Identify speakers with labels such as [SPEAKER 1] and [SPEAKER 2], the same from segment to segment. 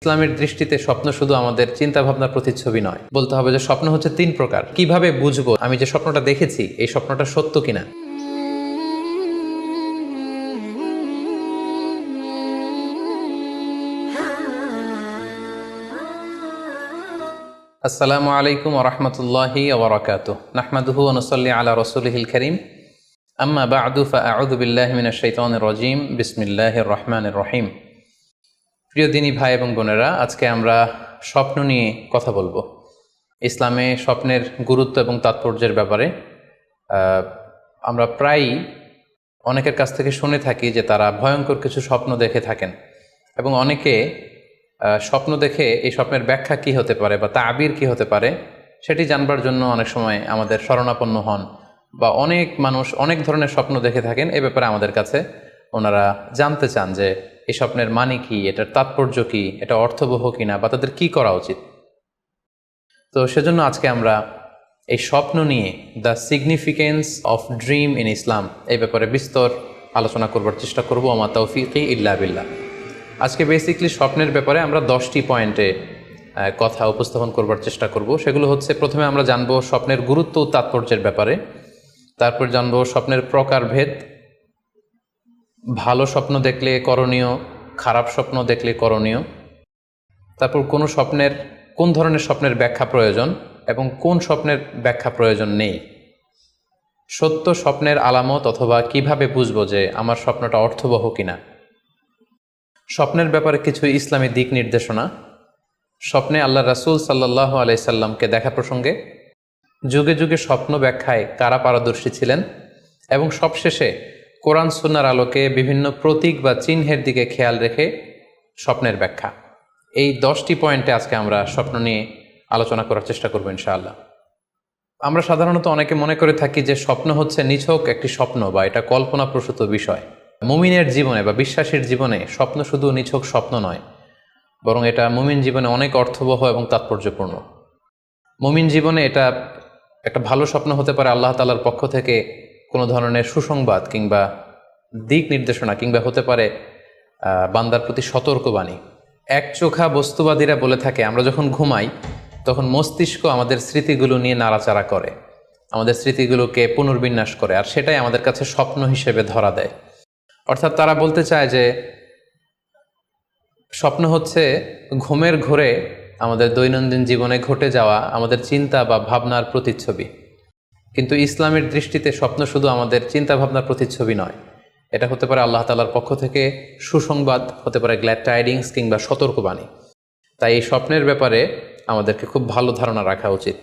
[SPEAKER 1] ইসলামের দৃষ্টিতে স্বপ্ন শুধু আমাদের চিন্তা ভাবনার প্রতিচ্ছবি নয়, বলতে হবে যে স্বপ্ন হচ্ছে 3 প্রকার। কিভাবে বুঝবো আমি যে স্বপ্নটা দেখেছি এই স্বপ্নটা সত্য কিনা? আসসালামু আলাইকুম ওয়া রাহমাতুল্লাহি ওয়া বারাকাতুহু। নাহমাদুহু ওয়া নুসাল্লি আলা রাসূলিহিল কারীম। আম্মা বা'দু ফাআউযু বিল্লাহি মিনাশ শাইতানির রাজীম। বিসমিল্লাহির রহমানির রহিম। প্রিয় দিনী ভাই এবং বোনেরা, আজকে আমরা স্বপ্ন নিয়ে কথা বলবো। ইসলামে স্বপ্নের গুরুত্ব এবং তাৎপর্যের ব্যাপারে আমরা প্রায়ই অনেকের কাছ থেকে শুনে থাকি যে তারা ভয়ঙ্কর কিছু স্বপ্ন দেখে থাকেন, এবং অনেকে স্বপ্ন দেখে এই স্বপ্নের ব্যাখ্যা কি হতে পারে বা তাবির কি হতে পারে সেটি জানবার জন্য অনেক সময় আমাদের শরণাপন্ন হন, বা অনেক মানুষ অনেক ধরনের স্বপ্ন দেখে থাকেন। এ ব্যাপারে আমাদের কাছে ওনারা জানতে চান যে এই স্বপ্নের মানে কি, এটার তাৎপর্য কি, এটা অর্থবহ কিনা, বা তাদের কি করা উচিত। তো সেজন্য আজকে আমরা এই স্বপ্ন নিয়ে the significance of dream in Islam এই ব্যাপারে বিস্তর আলোচনা করবার চেষ্টা করব। আমা তাওফিকি ইল্লা বিল্লাহ। আজকে বেসিকলি স্বপ্নের ব্যাপারে আমরা 10টি পয়েন্টে কথা উপস্থাপন করবার চেষ্টা করব। সেগুলো হচ্ছে, প্রথমে আমরা জানবো স্বপ্নের গুরুত্ব ও তাৎপর্যের ব্যাপারে, তারপর জানবো স্বপ্নের প্রকারভেদ, ভালো স্বপ্ন দেখলে করণীয়, খারাপ স্বপ্ন দেখলে করণীয়, তারপর কোন ধরনের স্বপ্নের ব্যাখ্যা প্রয়োজন এবং কোন স্বপ্নের ব্যাখ্যা প্রয়োজন নেই, সত্য স্বপ্নের আলামত অথবা কিভাবে বুঝবো যে আমার স্বপ্নটা অর্থবহ কিনা, স্বপ্নের ব্যাপারে কিছু ইসলামী দিক নির্দেশনা, স্বপ্নে আল্লাহ রাসূল সাল্লাল্লাহু আলাইহি সাল্লামকে দেখা প্রসঙ্গে, যুগে যুগে স্বপ্ন ব্যাখ্যায় কারা পারদর্শী ছিলেন, এবং সবশেষে কোরআন সুন্নাহর আলোকে বিভিন্ন প্রতীক বা চিহ্নের দিকে খেয়াল রেখে স্বপ্নের ব্যাখ্যা। এই 10টি পয়েন্টে আজকে আমরা স্বপ্ন নিয়ে আলোচনা করার চেষ্টা করব ইনশাআল্লাহ। আমরা সাধারণত অনেকে মনে করে থাকি যে স্বপ্ন হচ্ছে নিছক একটি স্বপ্ন বা এটা কল্পনাপ্রসূত বিষয়। মুমিনের জীবনে বা বিশ্বাসীর জীবনে স্বপ্ন শুধু নিছক স্বপ্ন নয়, বরং এটা মুমিন জীবনে অনেক অর্থবহ এবং তাৎপর্যপূর্ণ। মুমিন জীবনে এটা একটা ভালো স্বপ্ন হতে পারে আল্লাহ তাআলার পক্ষ থেকে কোনো ধরনের সুসংবাদ কিংবা দিক নির্দেশনা, কিংবা হতে পারে বান্দার প্রতি সতর্কবাণী। একচোখা বস্তুবাদীরা বলে থাকে আমরা যখন ঘুমাই তখন মস্তিষ্ক আমাদের স্মৃতিগুলো নিয়ে নাড়াচাড়া করে, আমাদের স্মৃতিগুলোকে পুনর্বিন্যাস করে, আর সেটাই আমাদের কাছে স্বপ্ন হিসেবে ধরা দেয়। অর্থাৎ তারা বলতে চায় যে স্বপ্ন হচ্ছে ঘুমের ঘোরে আমাদের দৈনন্দিন জীবনে ঘটে যাওয়া আমাদের চিন্তা বা ভাবনার প্রতিচ্ছবি। কিন্তু ইসলামের দৃষ্টিতে স্বপ্ন শুধু আমাদের চিন্তা ভাবনার প্রতিচ্ছবি নয়, এটা হতে পারে আল্লাহ তাআলার পক্ষ থেকে সুসংবাদ, হতে পারে গ্ল্যাড টাইডিংস কিংবা সতর্কবাণী। তাই এই স্বপ্নের ব্যাপারে আমাদেরকে খুব ভালো ধারণা রাখা উচিত।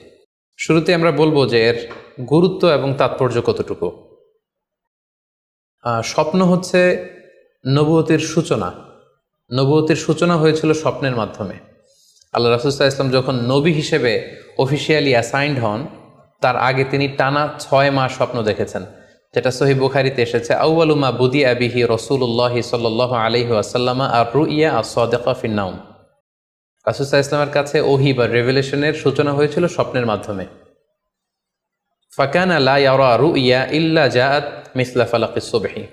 [SPEAKER 1] শুরুতে আমরা বলবো যে এর গুরুত্ব এবং তাৎপর্য কতটুকু। স্বপ্ন হচ্ছে নবুয়তের সূচনা। নবুয়তের সূচনা হয়েছিল স্বপ্নের মাধ্যমে। আল্লাহ রাসূল সাল্লাল্লাহু আলাইহি ওয়াসাল্লাম যখন নবী হিসেবে অফিসিয়ালি অ্যাসাইন্ড হন, তার আগে তিনি টানা 6 মাস স্বপ্ন দেখেছেন, যেটা সহিহ বুখারীতে এসেছে। আউয়ালু মা বুদিআ বিহি রাসূলুল্লাহি সাল্লাল্লাহু আলাইহি ওয়াসাল্লাম আর-রুইয়া আস-সাদিকা ফিন-নাওম। রাসূল সাল্লাল্লাহু আলাইহি ওয়াসাল্লামের কাছে ওহী বা রেভেলেশনের সূচনা হয়েছিল স্বপ্নের মাধ্যমে। ফাকানা লা ইয়ারা রুইয়া ইল্লা জাআত মিসলা ফালাকিস সুবহি।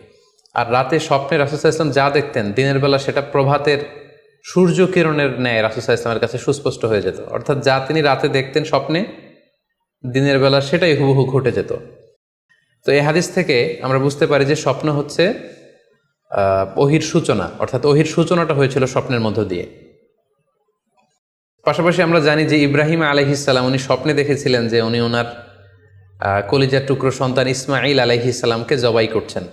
[SPEAKER 1] আর রাতে স্বপ্নে রাসূল সাল্লাল্লাহু আলাইহি ওয়াসাল্লাম যা দেখতেন, দিনের বেলা সেটা প্রভাতের সূর্য কিরণের ন্যায় রাসূল সাল্লাল্লাহু আলাইহি ওয়াসাল্লামের কাছে সুস্পষ্ট হয়ে যেত। অর্থাৎ যা তিনি রাতে দেখতেন স্বপ্নে, দিনের বেলা সেটাই হুবহু ঘটে যেত। তো এই হাদিস থেকে আমরা বুঝতে পারি যে স্বপ্ন হচ্ছে ওহীর সূচনা, অর্থাৎ ওহীর সূচনাটা হয়েছিল স্বপ্নের মধ্য দিয়ে। পাশাপাশি আমরা জানি যে ইব্রাহিম আলাইহিস সালাম উনি স্বপ্নে দেখেছিলেন যে উনি ওনার কলিজার টুকরো সন্তান ইসমাঈল আলাইহিস সালামকে জবাই করছেন,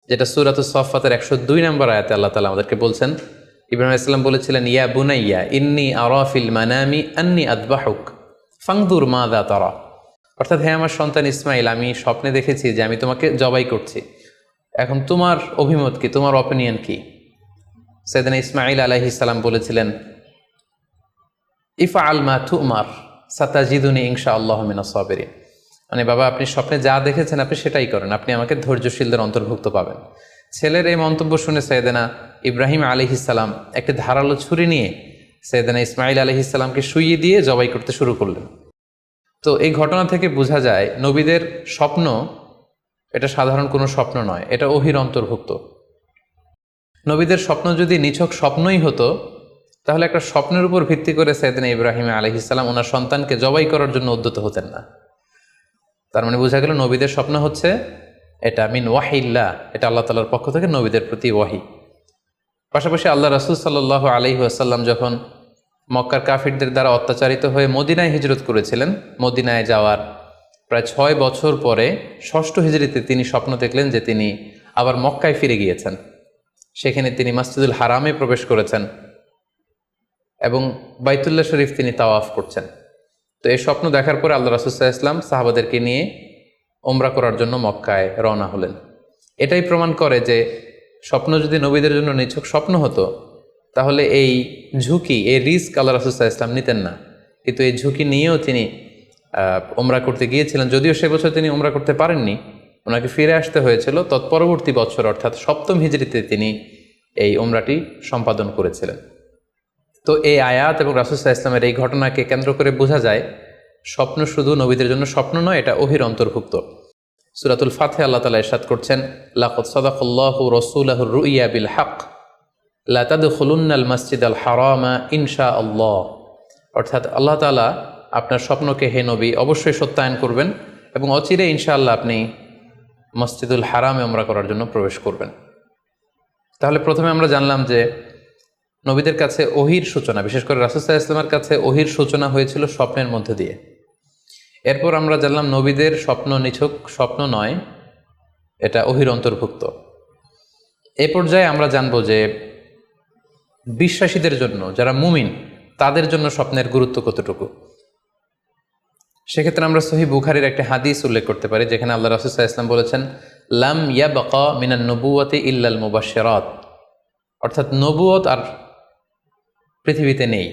[SPEAKER 1] যেটা সূরাতুস সাফফাতের 102 নম্বর আয়াতে আল্লাহ তাআলা আমাদেরকে বলছেন। ইব্রাহিম আলাইহিস সালাম বলেছিলেন, ইয়া বুনাইয়া ইন্নী আরা ফিল মানামি আন্নী আযবাহুক ফানজুর মাযা তারা। অর্থাৎ, হে আমার সন্তান ইসমাইল, আমি স্বপ্নে দেখেছি যে আমি তোমাকে জবাই করছি, এখন তোমার অভিমত কি, তোমার অপিনিয়ন কি? সাইয়েদনা ইসমাঈল আলাইহিস সালাম বলেছিলেন, ইফআল মা তুমার সাতাজিদুনি ইনশাআল্লাহু মিনাস সাবিরিন। মানে বাবা, আপনি স্বপ্নে যা দেখেছেন আপনি সেটাই করেন, আপনি আমাকে ধৈর্যশীলদের অন্তর্ভুক্ত পাবেন। ছেলের এই মন্তব্য শুনে সাইয়েদনা ইব্রাহিম আলাইহিস সালাম একটি ধারালো ছুরি নিয়ে সাইয়েদনা ইসমাঈল আলাইহিস সালামকে শুইয়ে দিয়ে জবাই করতে শুরু করলেন। তো এই ঘটনা থেকে বোঝা যায় নবীদের স্বপ্ন এটা সাধারণ কোনো স্বপ্ন নয়, এটা ওহীর অন্তর্ভুক্ত। নবীদের স্বপ্ন যদি নিছক স্বপ্নই হতো তাহলে একটা স্বপ্নের উপর ভিত্তি করে সাইয়েদনা ইব্রাহিম আলাইহিস সালাম ওনার সন্তানকে জবাই করার জন্য উদ্যত হতেন না। তার মানে বোঝা গেল নবীদের স্বপ্ন হচ্ছে এটা মিন ওয়াহিল্লাহ, এটা আল্লাহ তাআলার পক্ষ থেকে নবীদের প্রতি ওয়াহি। পাশাপাশি আল্লাহ রাসূল সাল্লাল্লাহু আলাইহি ওয়াসাল্লাম যখন মক্কার কাফিরদের দ্বারা অত্যাচারিত হয়ে মদিনায় হিজরত করেছিলেন, মদিনায় যাওয়ার প্রায় 6 বছর পরে 6ষ্ঠ হিজরিতে তিনি স্বপ্ন দেখলেন যে তিনি আবার মক্কায় ফিরে গিয়েছেন। সেখানে তিনি মসজিদুল হারামে প্রবেশ করেছেন এবং বাইতুল্লাহ শরীফ তিনি তাওয়াফ করছেন। তো এই স্বপ্ন দেখার পরে আল্লাহ রাসূল সাল্লাল্লাহু আলাইহি ওয়াসাল্লাম সাহাবাদেরকে নিয়ে ওমরা করার জন্য মক্কায় রওনা হলেন। এটাই প্রমাণ করে যে স্বপ্ন যদি নবীদের জন্য নিছক স্বপ্ন হতো তাহলে এই ঝুঁকি, এই রিস্ক আল্লাহ রাসূল সাল্লাল্লাহু আলাইহি ওয়াসাল্লাম নিতেন না। কিন্তু এই ঝুঁকি নিয়েও তিনি ওমরা করতে গিয়েছিলেন, যদিও সে বছর তিনি ওমরা করতে পারেননি, ওনাকে ফিরে আসতে হয়েছিল। তৎপরবর্তী বছর অর্থাৎ 7ম হিজরিতে তিনি এই ওমরাটি সম্পাদন করেছিলেন। তো এই আয়াত এবং রাসূল সাল্লাল্লাহু আলাইহি ওয়াসাল্লামের এই ঘটনাকে কেন্দ্র করে বোঝা যায় স্বপ্ন শুধু নবীদের জন্য স্বপ্ন নয়, এটা ওহীর অন্তর্ভুক্ত। সূরাতুল ফাতহে আল্লাহ তাআলা ইরশাদ করছেন, লাকাদ সাদাকাল্লাহু রাসূলাহুর রুইয়া বিল হক লা তাদখুলুন্নাল মাসজিদাল হারামা ইনশাআল্লাহ। অর্থাৎ আল্লাহ তাআলা আপনার স্বপ্নকে হে নবী অবশ্যই সত্যায়ন করবেন এবং অচিরে ইনশাআল্লাহ আপনি মসজিদুল হারামে উমরা করার জন্য প্রবেশ করবেন। তাহলে প্রথমে আমরা জানলাম যে নবীদের কাছে ওহীর সূচনা, বিশেষ করে রাসূল সাল্লাল্লাহু আলাইহি ওয়াসাল্লামের কাছে ওহীর সূচনা হয়েছিল স্বপ্নের মধ্যে দিয়ে। এরপর আমরা জানলাম নবীদের স্বপ্ন নিছক স্বপ্ন নয়, এটা ওহীর অন্তর্ভুক্ত। এই পর্যায়ে আমরা জানব যে বিশ্বাসীদের জন্য, যারা মুমিন, তাদের জন্য স্বপ্নের গুরুত্ব কতটুকু। সেক্ষেত্রে আমরা সহিহ বুখারীর একটা হাদিস উল্লেখ করতে পারি, যেখানে আল্লাহ রাসূল সাল্লাল্লাহু আলাইহি ওয়াসাল্লাম বলেছেন, লাম ইয়াবকা মিনান নবুওয়াতি ইল্লাল মুবাশশিরাত। অর্থাৎ নবুয়ত আর পৃথিবীতে নেই,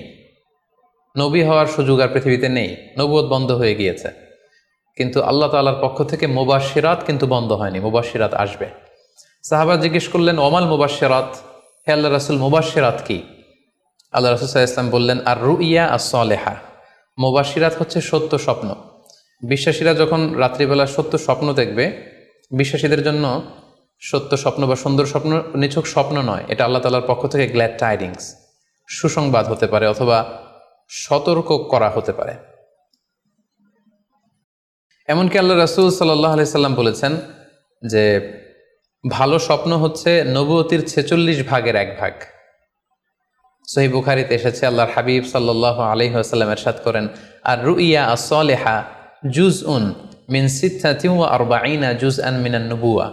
[SPEAKER 1] নবী হওয়ার সুযোগ আর পৃথিবীতে নেই, নবুয়ত বন্ধ হয়ে গিয়েছে। কিন্তু আল্লাহ তাআলার পক্ষ থেকে মুবাশশিরাত কিন্তু বন্ধ হয়নি, মুবাশশিরাত আসবে। সাহাবা জিজ্ঞেস করলেন, ওমাল মুবাশশিরাত, হে আল্লাহ রাসূল মুবাশশিরাত কি? আল্লাহ রাসূল সাল্লাল্লাহু আলাইহি ওয়াসাল্লাম বললেন, আর রুইয়া আস-সালেহা। মুবাশশিরাত হচ্ছে সত্য স্বপ্ন। বিশ্বাসীরা যখন রাত্রিবেলা সত্য স্বপ্ন দেখবে, বিশ্বাসীদের জন্য সত্য স্বপ্ন বা সুন্দর স্বপ্ন নিছক স্বপ্ন নয়, এটা আল্লাহ তাআলার পক্ষ থেকে গ্ল্যাড টাইডিংস, সুসংবাদ হতে পারে অথবা সতর্ক করা হতে পারে। এমনকি আল্লাহ রাসূল সাল্লাল্লাহু আলাইহি সাল্লাম বলেছেন যে ভালো স্বপ্ন হচ্ছে নবুয়তির 46 ভাগের 1 ভাগ। সহিহ বুখারীতে এসেছে, আল্লাহর হাবিব সাল্লাল্লাহু আলাইহি ওয়াসাল্লাম ইরশাদ করেন, আর রুইয়া আস-সালিহা জুজউন মিন 46 জুজআন মিনান নবুওয়া।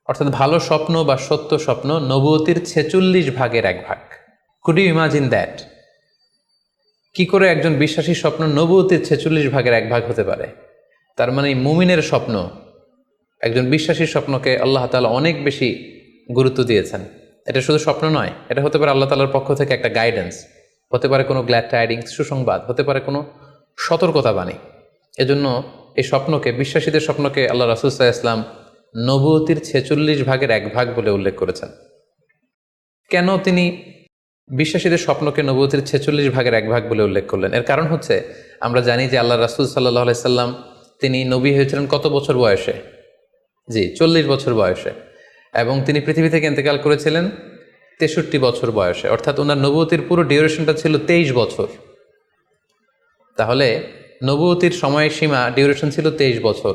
[SPEAKER 1] অর্থাৎ ভালো স্বপ্ন বা সত্য স্বপ্ন নবুয়তির 46 ভাগের 1 ভাগ। Could you imagine that? কি করে একজন বিশ্বাসী স্বপ্ন নবুয়তির 46 ভাগের 1 ভাগ হতে পারে? তার মানে মুমিনের স্বপ্ন, একজন বিশ্বাসীর স্বপ্নকে আল্লাহ তাআলা অনেক বেশি গুরুত্ব দিয়েছেন। এটা শুধু স্বপ্ন নয়, এটা হতে পারে আল্লাহ তাআলার পক্ষ থেকে একটা গাইডেন্স, হতে পারে কোনো গ্ল্যাড টাইডিংস, সুসংবাদ, হতে পারে কোনো সতর্কতা বাণী। এজন্য এই স্বপ্নকে, বিশ্বাসীদের স্বপ্নকে আল্লাহ রাসূল সাল্লাল্লাহু আলাইহি ওয়াসাল্লাম নবুয়তির 46 ভাগের 1 ভাগ বলে উল্লেখ করেছেন। কেন তিনি বিশ্বাসীদের স্বপ্নকে নবুয়তির 46 ভাগের 1 ভাগ বলে উল্লেখ করলেন? এর কারণ হচ্ছে, আমরা জানি যে আল্লাহ রাসূল সাল্লাল্লাহু আলাইহি সাল্লাম তিনি নবী হয়েছিলেন কত বছর বয়সে? জি, 40 বছর বয়সে। এবং তিনি পৃথিবী থেকে ইন্তেকাল করেছিলেন 63 বছর বয়সে। অর্থাৎ ওনার নবুয়তির পুরো ডিউরেশনটা ছিল 23 বছর। তাহলে নবুয়তির সময়সীমা ডিউরেশন ছিল 23 বছর।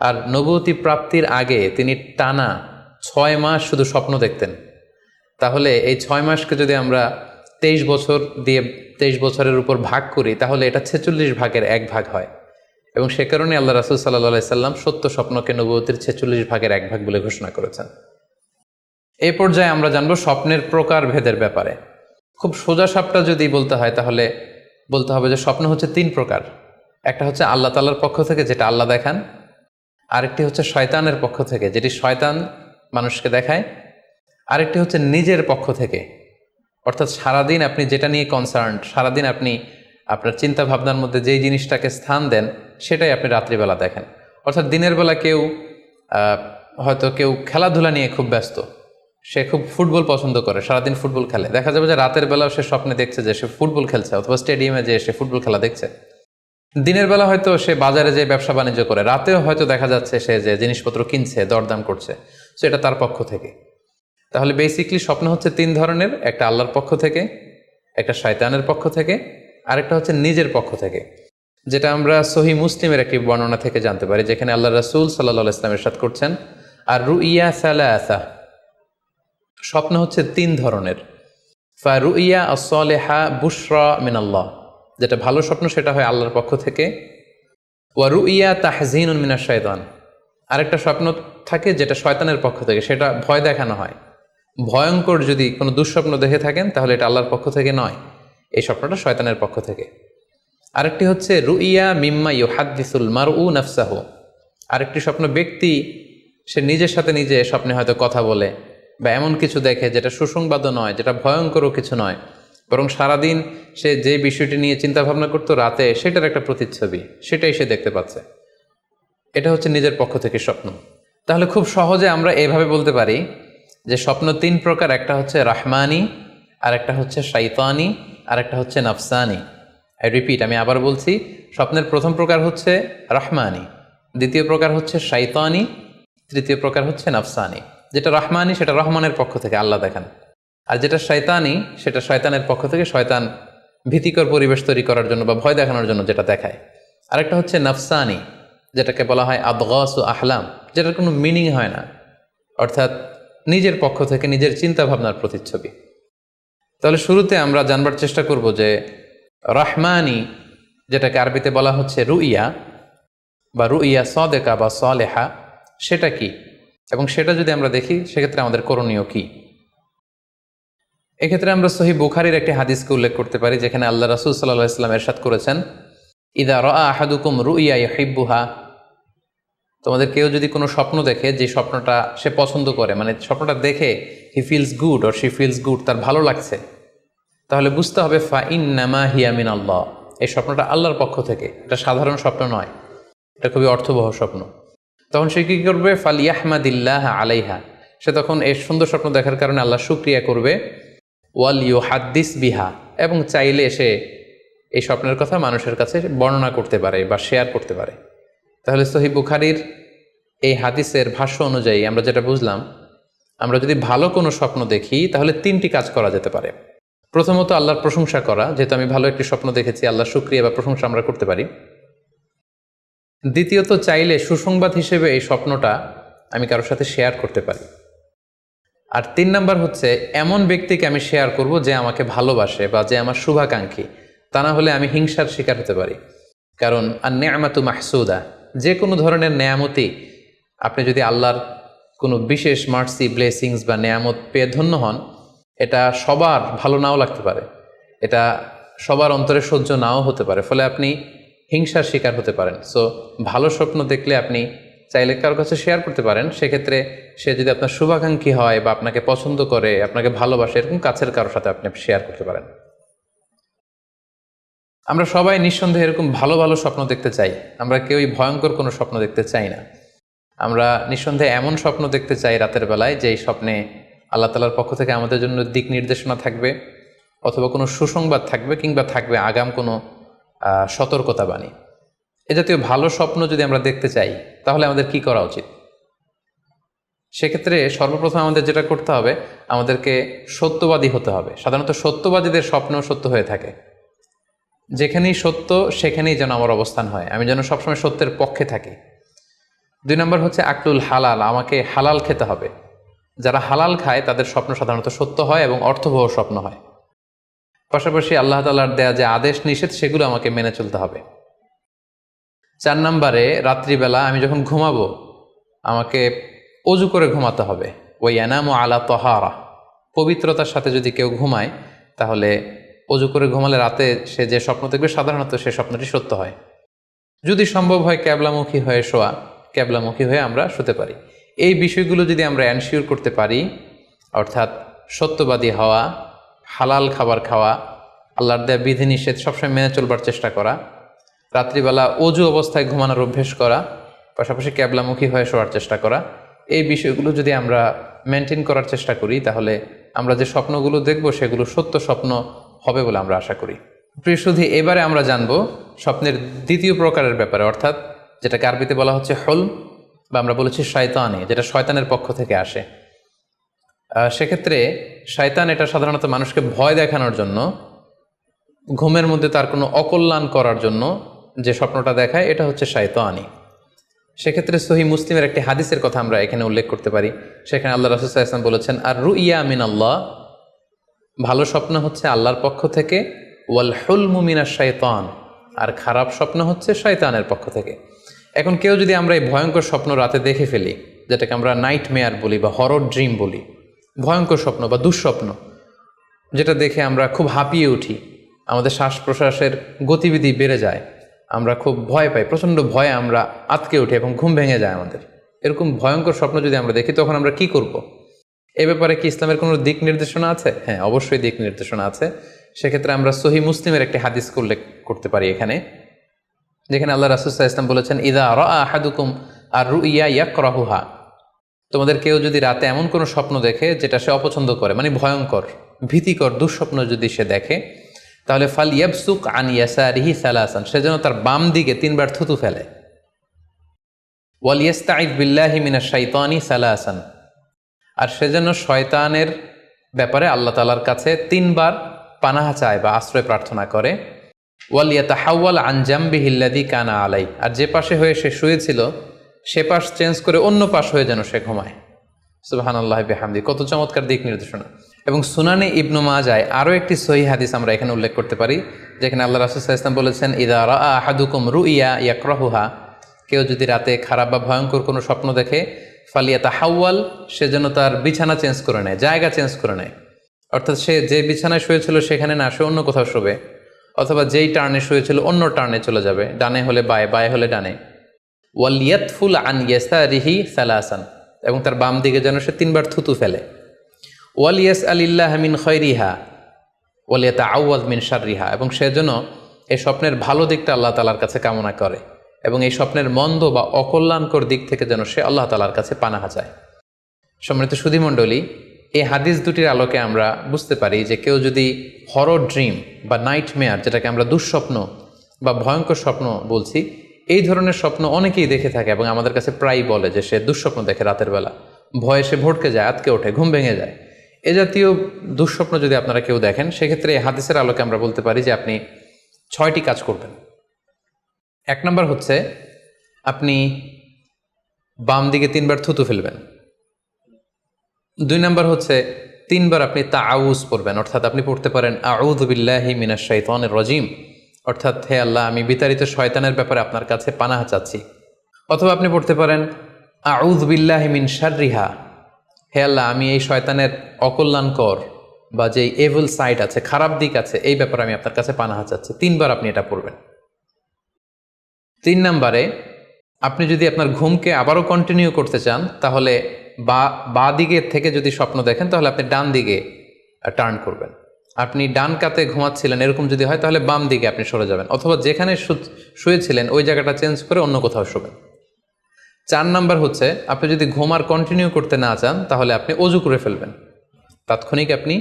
[SPEAKER 1] আর নবুয়তি প্রাপ্তির আগে তিনি টানা 6 মাস শুধু স্বপ্ন দেখতেন। তাহলে এই 6 মাসকে যদি আমরা 23 বছর দিয়ে 23 বছরের উপর ভাগ করি, তাহলে এটা 46 ভাগের 1 ভাগ হয়। এবং সে কারণে আল্লাহ রাসূল সাল্লাল্লাহু আলাইহি সাল্লাম সত্য স্বপ্নকে নবুয়তির 46 ভাগের 1 ভাগ বলে ঘোষণা করেছেন। এই পর্যায়ে আমরা জানব স্বপ্নের প্রকার ভেদের ব্যাপারে। খুব সোজা সাপটা যদি বলতে হয়, তাহলে বলতে হবে যে স্বপ্ন হচ্ছে 3 প্রকার। একটা হচ্ছে আল্লাহ তাআলার পক্ষ থেকে, যেটা আল্লাহ দেখান। আরেকটি হচ্ছে শয়তানের পক্ষ থেকে, যেটি শয়তান মানুষকে দেখায়। আরেকটি হচ্ছে নিজের পক্ষ থেকে, অর্থাৎ সারাদিন আপনি যেটা নিয়ে কনসার্নড, সারাদিন আপনি আপনার চিন্তা ভাবনার মধ্যে যেই জিনিসটাকে স্থান দেন, সেটাই আপনি রাত্রিবেলা দেখেন। অর্থাৎ দিনের বেলা হয়তো কেউ খেলাধুলা নিয়ে খুব ব্যস্ত, সে খুব ফুটবল পছন্দ করে, সারাদিন ফুটবল খেলে। দেখা যাবে যে রাতের বেলাও সে স্বপ্নে দেখছে যে সে ফুটবল খেলছে, অথবা স্টেডিয়ামে যে সে ফুটবল খেলা দেখছে। দিনের বেলা হয়তো সে বাজারে যে ব্যবসা বাণিজ্য করে, রাতেও হয়তো দেখা যাচ্ছে সে যে জিনিসপত্র কিনছে, দরদাম করছে। সো এটা তার পক্ষ থেকে। তাহলে বেসিকলি স্বপ্ন হচ্ছে 3 ধরনের। একটা আল্লাহর পক্ষ থেকে, একটা শয়তানের পক্ষ থেকে, আরেকটা হচ্ছে নিজের পক্ষ থেকে, যেটা আমরা সহি মুসলিমের একটি বর্ণনা থেকে জানতে পারি, যেখানে আল্লাহ রাসূল সাল্লাল্লাহু আলাইহি ওয়াসাল্লাম ইরশাদ করছেন, আর রুইয়া সালাসা, স্বপ্ন হচ্ছে 3 ধরনের। ফারুইয়া as-সালিহা বুশরা মিনাল্লাহ, যেটা ভালো স্বপ্ন সেটা হয় আল্লাহর পক্ষ থেকে। ওয়া রুইয়া তাহজিনুন মিনাশ শাইতান, আরেকটা স্বপ্ন থাকে যেটা শয়তানের পক্ষ থেকে, সেটা ভয় দেখানো হয়। ভয়ঙ্কর যদি কোনো দুঃস্বপ্ন দেখে থাকেন তাহলে এটা আল্লাহর পক্ষ থেকে নয়, এই স্বপ্নটা শয়তানের পক্ষ থেকে। আরেকটি হচ্ছে রুইয়া মিম্মা ইউহাদ্দিসুল মারউ নাফসাহু, আরেকটি স্বপ্ন ব্যক্তি সে নিজের সাথে নিজে স্বপ্নে হয়তো কথা বলে বা এমন কিছু দেখে যেটা সুসংবাদও নয়, যেটা ভয়ঙ্করও কিছু নয়, বরং সারাদিন সে যে বিষয়টি নিয়ে চিন্তা ভাবনা করতো রাতে সেটার একটা প্রতিচ্ছবি, সেটাই সে দেখতে পাচ্ছে। এটা হচ্ছে নিজের পক্ষ থেকে স্বপ্ন। তাহলে খুব সহজে আমরা এভাবে বলতে পারি যে স্বপ্ন 3 প্রকার, একটা হচ্ছে রাহমানি, আর একটা হচ্ছে শাইতানি, আর একটা হচ্ছে নাফসানি। আই রিপিট, আমি আবার বলছি, স্বপ্নের প্রথম প্রকার হচ্ছে রাহমানি, দ্বিতীয় প্রকার হচ্ছে শাইতানি, তৃতীয় প্রকার হচ্ছে নাফসানি। যেটা রাহমানি সেটা রহমানের পক্ষ থেকে আল্লাহ দেখান, আর যেটা শয়তানি সেটা শয়তানের পক্ষ থেকে, শয়তান ভীতিকর পরিবেশ তৈরি করার জন্য বা ভয় দেখানোর জন্য যেটা দেখায়। আরেকটা হচ্ছে নাফসানি, যেটাকে বলা হয় আদগাস ও আহলাম, যেটার কোনো মিনিং হয় না, অর্থাৎ নিজের পক্ষ থেকে নিজের চিন্তা ভাবনার প্রতিচ্ছবি। তাহলে শুরুতে আমরা জানবার চেষ্টা করব যে রাহমানি, যেটাকে আরবিতে বলা হচ্ছে রুইয়া বা রুইয়া সাদেকা বা সালেহা, সেটা কি, এবং সেটা যদি আমরা দেখি সেক্ষেত্রে আমাদের করণীয় কি। এক্ষেত্রে আমরা সহি বুখারীর একটি হাদিসকে উল্লেখ করতে পারি, যেখানে আল্লাহ রাসূল সাল্লাল্লাহু আলাইহি ওয়াসাল্লাম ইরশাদ করেছেন, ইদা রাআ আহাদুকুম রুইয়া ইউহিব্বুহা, তোমাদের কেউ যদি কোনো স্বপ্ন দেখে যে স্বপ্নটা সে পছন্দ করে, মানে স্বপ্নটা দেখে he feels good or she feels good, তার ভালো লাগছে, তাহলে বুঝতে হবে ফা ইন্নামা হিয়া মিনাল্লাহ, এই স্বপ্নটা আল্লাহর পক্ষ থেকে, এটা সাধারণ স্বপ্ন নয়, এটা খুবই অর্থবহ স্বপ্ন। তখন সে কী করবে? ফালিয়াহমাদিল্লাহ আলাইহা, সে তখন এই সুন্দর স্বপ্ন দেখার কারণে আল্লাহ শুকরিয়া করবে। ওয়াল ইউহাদ্দিস বিহা, এবং চাইলে সে এই স্বপ্নের কথা মানুষের কাছে বর্ণনা করতে পারে বা শেয়ার করতে পারে। তাহলে সহিহ বুখারীর এই হাদিসের ভাষ্য অনুযায়ী আমরা যেটা বুঝলাম, আমরা যদি ভালো কোনো স্বপ্ন দেখি তাহলে 3টি কাজ করা যেতে পারে। প্রথমত আল্লাহর প্রশংসা করা, যেহেতু আমি ভালো একটি স্বপ্ন দেখেছি, আল্লাহর শুকরিয়া বা প্রশংসা আমরা করতে পারি। দ্বিতীয়ত চাইলে সুসংবাদ হিসেবে এই স্বপ্নটা আমি কারোর সাথে শেয়ার করতে পারি। আর 3 নাম্বার হচ্ছে এমন ব্যক্তিকে আমি শেয়ার করব যে আমাকে ভালোবাসে বা যে আমার শুভাকাঙ্ক্ষী, তা না হলে আমি হিংসার শিকার হতে পারি। কারণ আন-নি'মাতু মাহসুদা, যে কোনো ধরনের নেয়ামতি, আপনি যদি আল্লাহর কোনো বিশেষ মার্সি, ব্লেসিংস বা নেয়ামত পেয়ে ধন্য হন, এটা সবার ভালো নাও লাগতে পারে, এটা সবার অন্তরে সহ্য নাও হতে পারে, ফলে আপনি হিংসার শিকার হতে পারেন। সো ভালো স্বপ্ন দেখলে আপনি চাইলে কারোর কাছে শেয়ার করতে পারেন, সেক্ষেত্রে সে যদি আপনার শুভাকাঙ্ক্ষী হয় বা আপনাকে পছন্দ করে, আপনাকে ভালোবাসে, এরকম কাছের কারোর সাথে আপনি শেয়ার করতে পারেন। আমরা সবাই নিঃসন্দেহে এরকম ভালো ভালো স্বপ্ন দেখতে চাই, আমরা কেউই ভয়ঙ্কর কোনো স্বপ্ন দেখতে চাই না। আমরা নিঃসন্দেহে এমন স্বপ্ন দেখতে চাই রাতের বেলায় যেই স্বপ্নে আল্লাহ তাআলার পক্ষ থেকে আমাদের জন্য দিক নির্দেশনা থাকবে, অথবা কোনো সুসংবাদ থাকবে, কিংবা থাকবে আগাম কোনো সতর্কতা বাণী। এ জাতীয় ভালো স্বপ্ন যদি আমরা দেখতে চাই তাহলে আমাদের কি করা উচিত? সেক্ষেত্রে সর্বপ্রথম আমাদের যেটা করতে হবে, আমাদেরকে সত্যবাদী হতে হবে। সাধারণত সত্যবাদীদের স্বপ্ন সত্য হয়ে থাকে। যেখানেই সত্য সেখানেই যেন আমার অবস্থান হয়, আমি যেন সবসময় সত্যের পক্ষে থাকি। 2 নম্বর হচ্ছে আকলুল হালাল, আমাকে হালাল খেতে হবে। যারা হালাল খায় তাদের স্বপ্ন সাধারণত সত্য হয় এবং অর্থবহ স্বপ্ন হয়। পাশাপাশি আল্লাহ তাআলার দেয়া যে আদেশ নিষেধ সেগুলো আমাকে মেনে চলতে হবে। 4 নম্বরে রাত্রিবেলা আমি যখন ঘুমাবো আমাকে অজু করে ঘুমাতে হবে। ওয়ায়ানামু আলা তাহারা, পবিত্রতার সাথে যদি কেউ ঘুমায় তাহলে অজু করে ঘুমালে রাতে সে যে স্বপ্ন দেখবে সাধারণত সে স্বপ্নটি সত্য হয়। যদি সম্ভব হয় ক্যাবলামুখী হয়ে শোয়া, ক্যাবলামুখী হয়ে আমরা শুতে পারি। এই বিষয়গুলো যদি আমরা এনশিওর করতে পারি, অর্থাৎ সত্যবাদী হওয়া, হালাল খাবার খাওয়া, আল্লাহর দেয়া বিধিনিষেধ সবসময় মেনে চলবার চেষ্টা করা, রাত্রিবেলা অজু অবস্থায় ঘুমানোর অভ্যেস করা, পাশাপাশি ক্যাবলামুখী হয়ে শোয়ার চেষ্টা করা, এই বিষয়গুলো যদি আমরা মেনটেন করার চেষ্টা করি তাহলে আমরা যে স্বপ্নগুলো দেখব সেগুলো সত্য স্বপ্ন হবে বলে আমরা আশা করি। প্রিয় সুধী, এবারে আমরা জানব স্বপ্নের দ্বিতীয় প্রকারের ব্যাপারে, অর্থাৎ যেটাকে আরবিতে বলা হচ্ছে হলম, বা আমরা বলেছি শয়তানি, যেটা শয়তানের পক্ষ থেকে আসে। সেক্ষেত্রে শয়তান এটা সাধারণত মানুষকে ভয় দেখানোর জন্য ঘুমের মধ্যে তার কোনো অকল্যাণ করার জন্য যে স্বপ্নটা দেখায় এটা হচ্ছে শায়তানি। সেক্ষেত্রে সহিহ মুসলিমের একটি হাদিসের কথা আমরা এখানে উল্লেখ করতে পারি। সেখানে আল্লাহ রাসূল সাল্লাল্লাহু আলাইহি ওয়াসাল্লাম বলেছেন, আর রুইয়া মিন আল্লাহ, ভালো স্বপ্ন হচ্ছে আল্লাহর পক্ষ থেকে, ওয়াল হুলমু মিনাশ শাইতান, আর খারাপ স্বপ্ন হচ্ছে শয়তানের পক্ষ থেকে। এখন কেউ যদি আমরা এই ভয়ঙ্কর স্বপ্ন রাতে দেখে ফেলি, যেটাকে আমরা নাইট মেয়ার বলি বা হরর ড্রিম বলি, ভয়ঙ্কর স্বপ্ন বা দুঃস্বপ্ন, যেটা দেখে আমরা খুব হাঁপিয়ে উঠি, আমাদের শ্বাস প্রশ্বাসের গতিবিধি বেড়ে যায়, আমরা খুব ভয় পাই, প্রচণ্ড ভয়ে আমরা আতকে উঠি এবং ঘুম ভেঙে যায় আমাদের, এরকম ভয়ঙ্কর স্বপ্ন যদি আমরা দেখি তখন আমরা কি করব? এ ব্যাপারে কি ইসলামের কোনো দিক নির্দেশনা আছে? হ্যাঁ, অবশ্যই দিক নির্দেশনা আছে। সেক্ষেত্রে আমরা সহিহ মুসলিমের একটি হাদিস উল্লেখ করতে পারি এখানে, যেখানে আল্লাহ রাসূল সাল্লাল্লাহু আলাইহি ওয়াসাল্লাম বলেছেন, ইযা রাআ আহাদুকুম আর রুইয়া ইয়াকরাহুহা, তোমাদের কেউ যদি রাতে এমন কোনো স্বপ্ন দেখে যেটা সে অপছন্দ করে, মানে ভয়ঙ্কর ভীতিকর দুঃস্বপ্ন যদি সে দেখে, তাহলে ফাল ইয়াবসুক আন ইয়াসারিহি সালাসান, সে যেন তার বাম দিকে 3 বার থুতু ফেলে। ওয়াল ইস্তাইয বিল্লাহি মিনাশ শাইতানি সালাসান, আর সে যেন শয়তানের ব্যাপারে আল্লাহ তাআলার কাছে 3 বার পানাহা চায় বা আশ্রয় প্রার্থনা করে। ওয়াল ইয়াতাহাওয়াল আন জামবিহি আল্লাযী কানা আলাই, আর যে পাশে হয়ে সে শুয়েছিল সে পাশ চেঞ্জ করে অন্য পাশ হয়ে যেন সে ঘুমায়। সুবহানাল্লাহি বিহামদি, কত চমৎকার দিক নির্দেশনা। এবং সুনানে ইবনু মাজায় আরও একটি সহিহ হাদিস আমরা এখানে উল্লেখ করতে পারি, যেখানে আল্লাহ রাসূল সাল্লাল্লাহু আলাইহি ওয়াসাল্লাম বলেছেন, ইযা রাআ আহাদুকুম রুইয়া ইয়াকরাহুহা, কেউ যদি রাতে খারাপ বা ভয়ঙ্কর কোনো স্বপ্ন দেখে, ফালিয়াতাহাওয়াল, সে যেন তার বিছানা চেঞ্জ করে নেয়, জায়গা চেঞ্জ করে নেয়। অর্থাৎ সে যে বিছানায় শুয়েছিল সেখানে না, সে অন্য কোথাও শোবে, অথবা যেই টার্নে শুয়েছিল অন্য টার্নে চলে যাবে, ডানে হলে বায়ে, বায়ে হলে ডানে। ওয়াল ইয়াতফুল আন ইয়াসারিহি সালাসান, এবং তার বাম দিকে যেন সে 3 বার থুতু ফেলে। ওয়াল ইয়াসআলিল্লাহ মিন খায়রিহা ওয়াল ইয়াতাআওয়ায মিন শাররিহা, এবং সে যেন এই স্বপ্নের ভালো দিকটা আল্লাহ তাআলার কাছে কামনা করে, এবং এই স্বপ্নের মন্দ বা অকল্যাণকর দিক থেকে যেন সে আল্লাহ তাআলার কাছে পানাহা চায়। সম্মানিত সুধীমণ্ডলী, এই হাদিস দুটির আলোকে আমরা বুঝতে পারি যে কেউ যদি হরর ড্রিম বা নাইট মেয়ার, যেটাকে আমরা দুঃস্বপ্ন বা ভয়ঙ্কর স্বপ্ন বলছি, এই ধরনের স্বপ্ন অনেকেই দেখে থাকে এবং আমাদের কাছে প্রায়ই বলে যে সে দুঃস্বপ্ন দেখে রাতের বেলা, ভয়ে সে ভড়কে যায়, আতকে ওঠে, ঘুম ভেঙে যায়। এ জাতীয় দুঃস্বপ্ন যদি আপনারা কেউ দেখেন, সেক্ষেত্রে এই হাদিসের আলোকে আমরা বলতে পারি যে আপনি 6টি কাজ করবেন। 1 নম্বর হচ্ছে আপনি বাম দিকে 3 বার থুতু ফেলবেন। 2 নম্বর হচ্ছে 3 বার আপনি তাআউয পড়বেন, অর্থাৎ আপনি পড়তে পারেন আউযু বিল্লাহি মিনাশ শাইতানির রাজিম, অর্থাৎ হে আল্লাহ, আমি বিতাড়িত শয়তানের ব্যাপারে আপনার কাছে পানাহা চাচ্ছি। অথবা আপনি পড়তে পারেন আউযু বিল্লাহি মিন শাররিহা, হে আল্লাহ, আমি এই শয়তানের অকল্যাণকর বা যে এভিল সাইড আছে, খারাপ দিক আছে, এই ব্যাপারে আমি আপনার কাছে পানাহা চাচ্ছি। 3 বার আপনি এটা পড়বেন। 3 নম্বরে আপনি যদি আপনার ঘুমকে আবারও কন্টিনিউ করতে চান, তাহলে বা দিকে থেকে যদি স্বপ্ন দেখেন, তাহলে আপনি ডান দিকে টার্ন করবেন। আপনি ডান কাতে ঘুমাচ্ছিলেন এরকম যদি হয়, তাহলে বাম দিকে আপনি সরে যাবেন, অথবা যেখানে শুয়েছিলেন ওই জায়গাটা চেঞ্জ করে অন্য কোথাও শোবেন। 4 নম্বর হচ্ছে আপনি যদি ঘুম আর কন্টিনিউ করতে না চান, তাহলে আপনি অজু করে ফেলবেন। তাৎক্ষণিক আপনি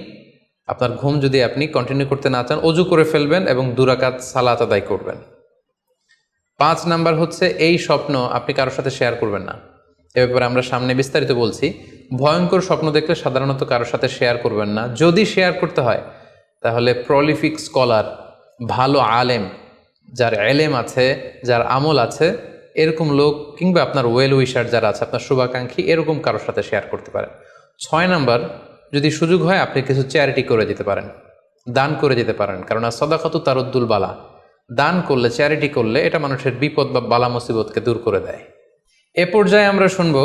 [SPEAKER 1] আপনার ঘুম যদি আপনি কন্টিনিউ করতে না চান, অজু করে ফেলবেন এবং 2 রাকাত সালাত আদায় করবেন। 5 নাম্বার হচ্ছে এই স্বপ্ন আপনি কারোর সাথে শেয়ার করবেন না। এ ব্যাপারে আমরা সামনে বিস্তারিত বলছি। ভয়ঙ্কর স্বপ্ন দেখলে সাধারণত কারোর সাথে শেয়ার করবেন না। যদি শেয়ার করতে হয় তাহলে প্রলিফিক স্কলার, ভালো আলেম, যার এলেম আছে, যার আমল আছে, এরকম লোক, কিংবা আপনার ওয়েল উইশার যারা আছে, আপনার শুভাকাঙ্ক্ষী, এরকম কারোর সাথে শেয়ার করতে পারেন। 6 নাম্বার, যদি সুযোগ হয় আপনি কিছু চ্যারিটি করে যেতে পারেন, দান করে যেতে পারেন, কারণ সাদাকাতু তারুদ্দুল বালা, দান করলে, চ্যারিটি করলে এটা মানুষের বিপদ বা বালা মুসিবতকে দূর করে দেয়। এ পর্যায়ে আমরা শুনবো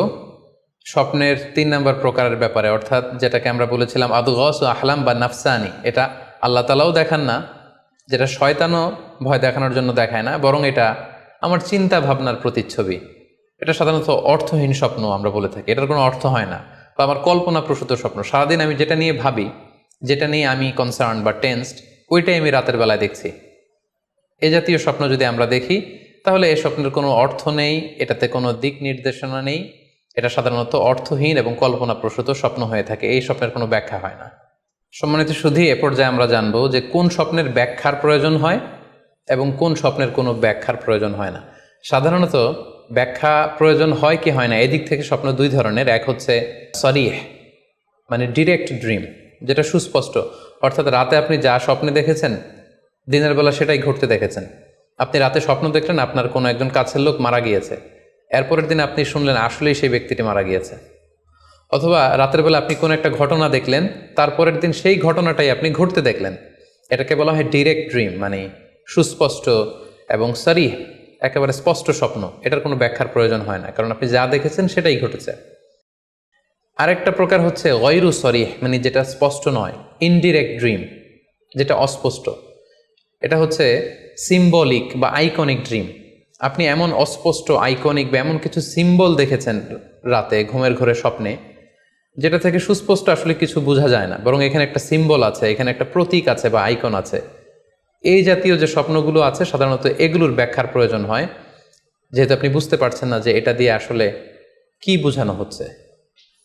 [SPEAKER 1] স্বপ্নের 3 নম্বর প্রকারের ব্যাপারে, অর্থাৎ যেটাকে আমরা বলেছিলাম আদগাস ও আহলাম বা নাফসানি। এটা আল্লাহ তাআলাও দেখান না, যেটা শয়তানও ভয় দেখানোর জন্য দেখায় না, বরং এটা আমার চিন্তা ভাবনার প্রতিচ্ছবি। এটা সাধারণত অর্থহীন স্বপ্ন আমরা বলে থাকি, এটার কোনো অর্থ হয় না, বা আমার কল্পনা প্রসূত স্বপ্ন। সারাদিন আমি যেটা নিয়ে ভাবি, যেটা নিয়ে আমি কনসার্ন বা টেন্সড, ওইটাই আমি রাতের বেলায় দেখছি। এ জাতীয় স্বপ্ন যদি আমরা দেখি, তাহলে এই স্বপ্নের কোনো অর্থ নেই, এটাতে কোনো দিক নির্দেশনা নেই, এটা সাধারণত অর্থহীন এবং কল্পনাপ্রসূত স্বপ্ন হয়ে থাকে। এই স্বপ্নের কোনো ব্যাখ্যা হয় না। সম্মানিত সুধী, এ পর্যায়ে আমরা জানবো যে কোন স্বপ্নের ব্যাখ্যার প্রয়োজন হয় এবং কোন স্বপ্নের কোনো ব্যাখ্যার প্রয়োজন হয় না। সাধারণত ব্যাখ্যা প্রয়োজন হয় কি হয় না, এদিক থেকে স্বপ্ন 2 ধরনের। এক হচ্ছে সরিহ, মানে ডিরেক্ট ড্রিম, যেটা সুস্পষ্ট, অর্থাৎ রাতে আপনি যা স্বপ্নে দেখেছেন, দিনের বেলা সেটাই ঘটতে দেখেছেন। আপনি রাতে স্বপ্ন দেখলেন আপনার কোনো একজন কাছের লোক মারা গিয়েছে, এরপরের দিন আপনি শুনলেন আসলেই সেই ব্যক্তিটি মারা গিয়েছে। অথবা রাতের বেলা আপনি কোনো একটা ঘটনা দেখলেন, তারপরের দিন সেই ঘটনাটাই আপনি ঘটতে দেখলেন। এটাকে বলা হয় ডিরেক্ট ড্রিম, মানে সুস্পষ্ট এবং সরিহ, একেবারে স্পষ্ট স্বপ্ন। এটার কোনো ব্যাখ্যার প্রয়োজন হয় না, কারণ আপনি যা দেখেছেন সেটাই ঘটেছে। আরেকটা প্রকার হচ্ছে গয়রু সরিহ, মানে যেটা স্পষ্ট নয়, ইনডিরেক্ট ড্রিম, যেটা অস্পষ্ট। এটা হচ্ছে সিম্বলিক বা আইকনিক ড্রিম। আপনি এমন অস্পষ্ট আইকনিক বা এমন কিছু সিম্বল দেখেছেন রাতে ঘুমের ঘোরে স্বপ্নে, যেটা থেকে সুস্পষ্ট আসলে কিছু বোঝা যায় না, বরং এখানে একটা সিম্বল আছে, এখানে একটা প্রতীক আছে বা আইকন আছে। এই জাতীয় যে স্বপ্নগুলো আছে সাধারণত এগুলোর ব্যাখ্যার প্রয়োজন হয়, যেহেতু আপনি বুঝতে পারছেন না যে এটা দিয়ে আসলে কি বোঝানো হচ্ছে।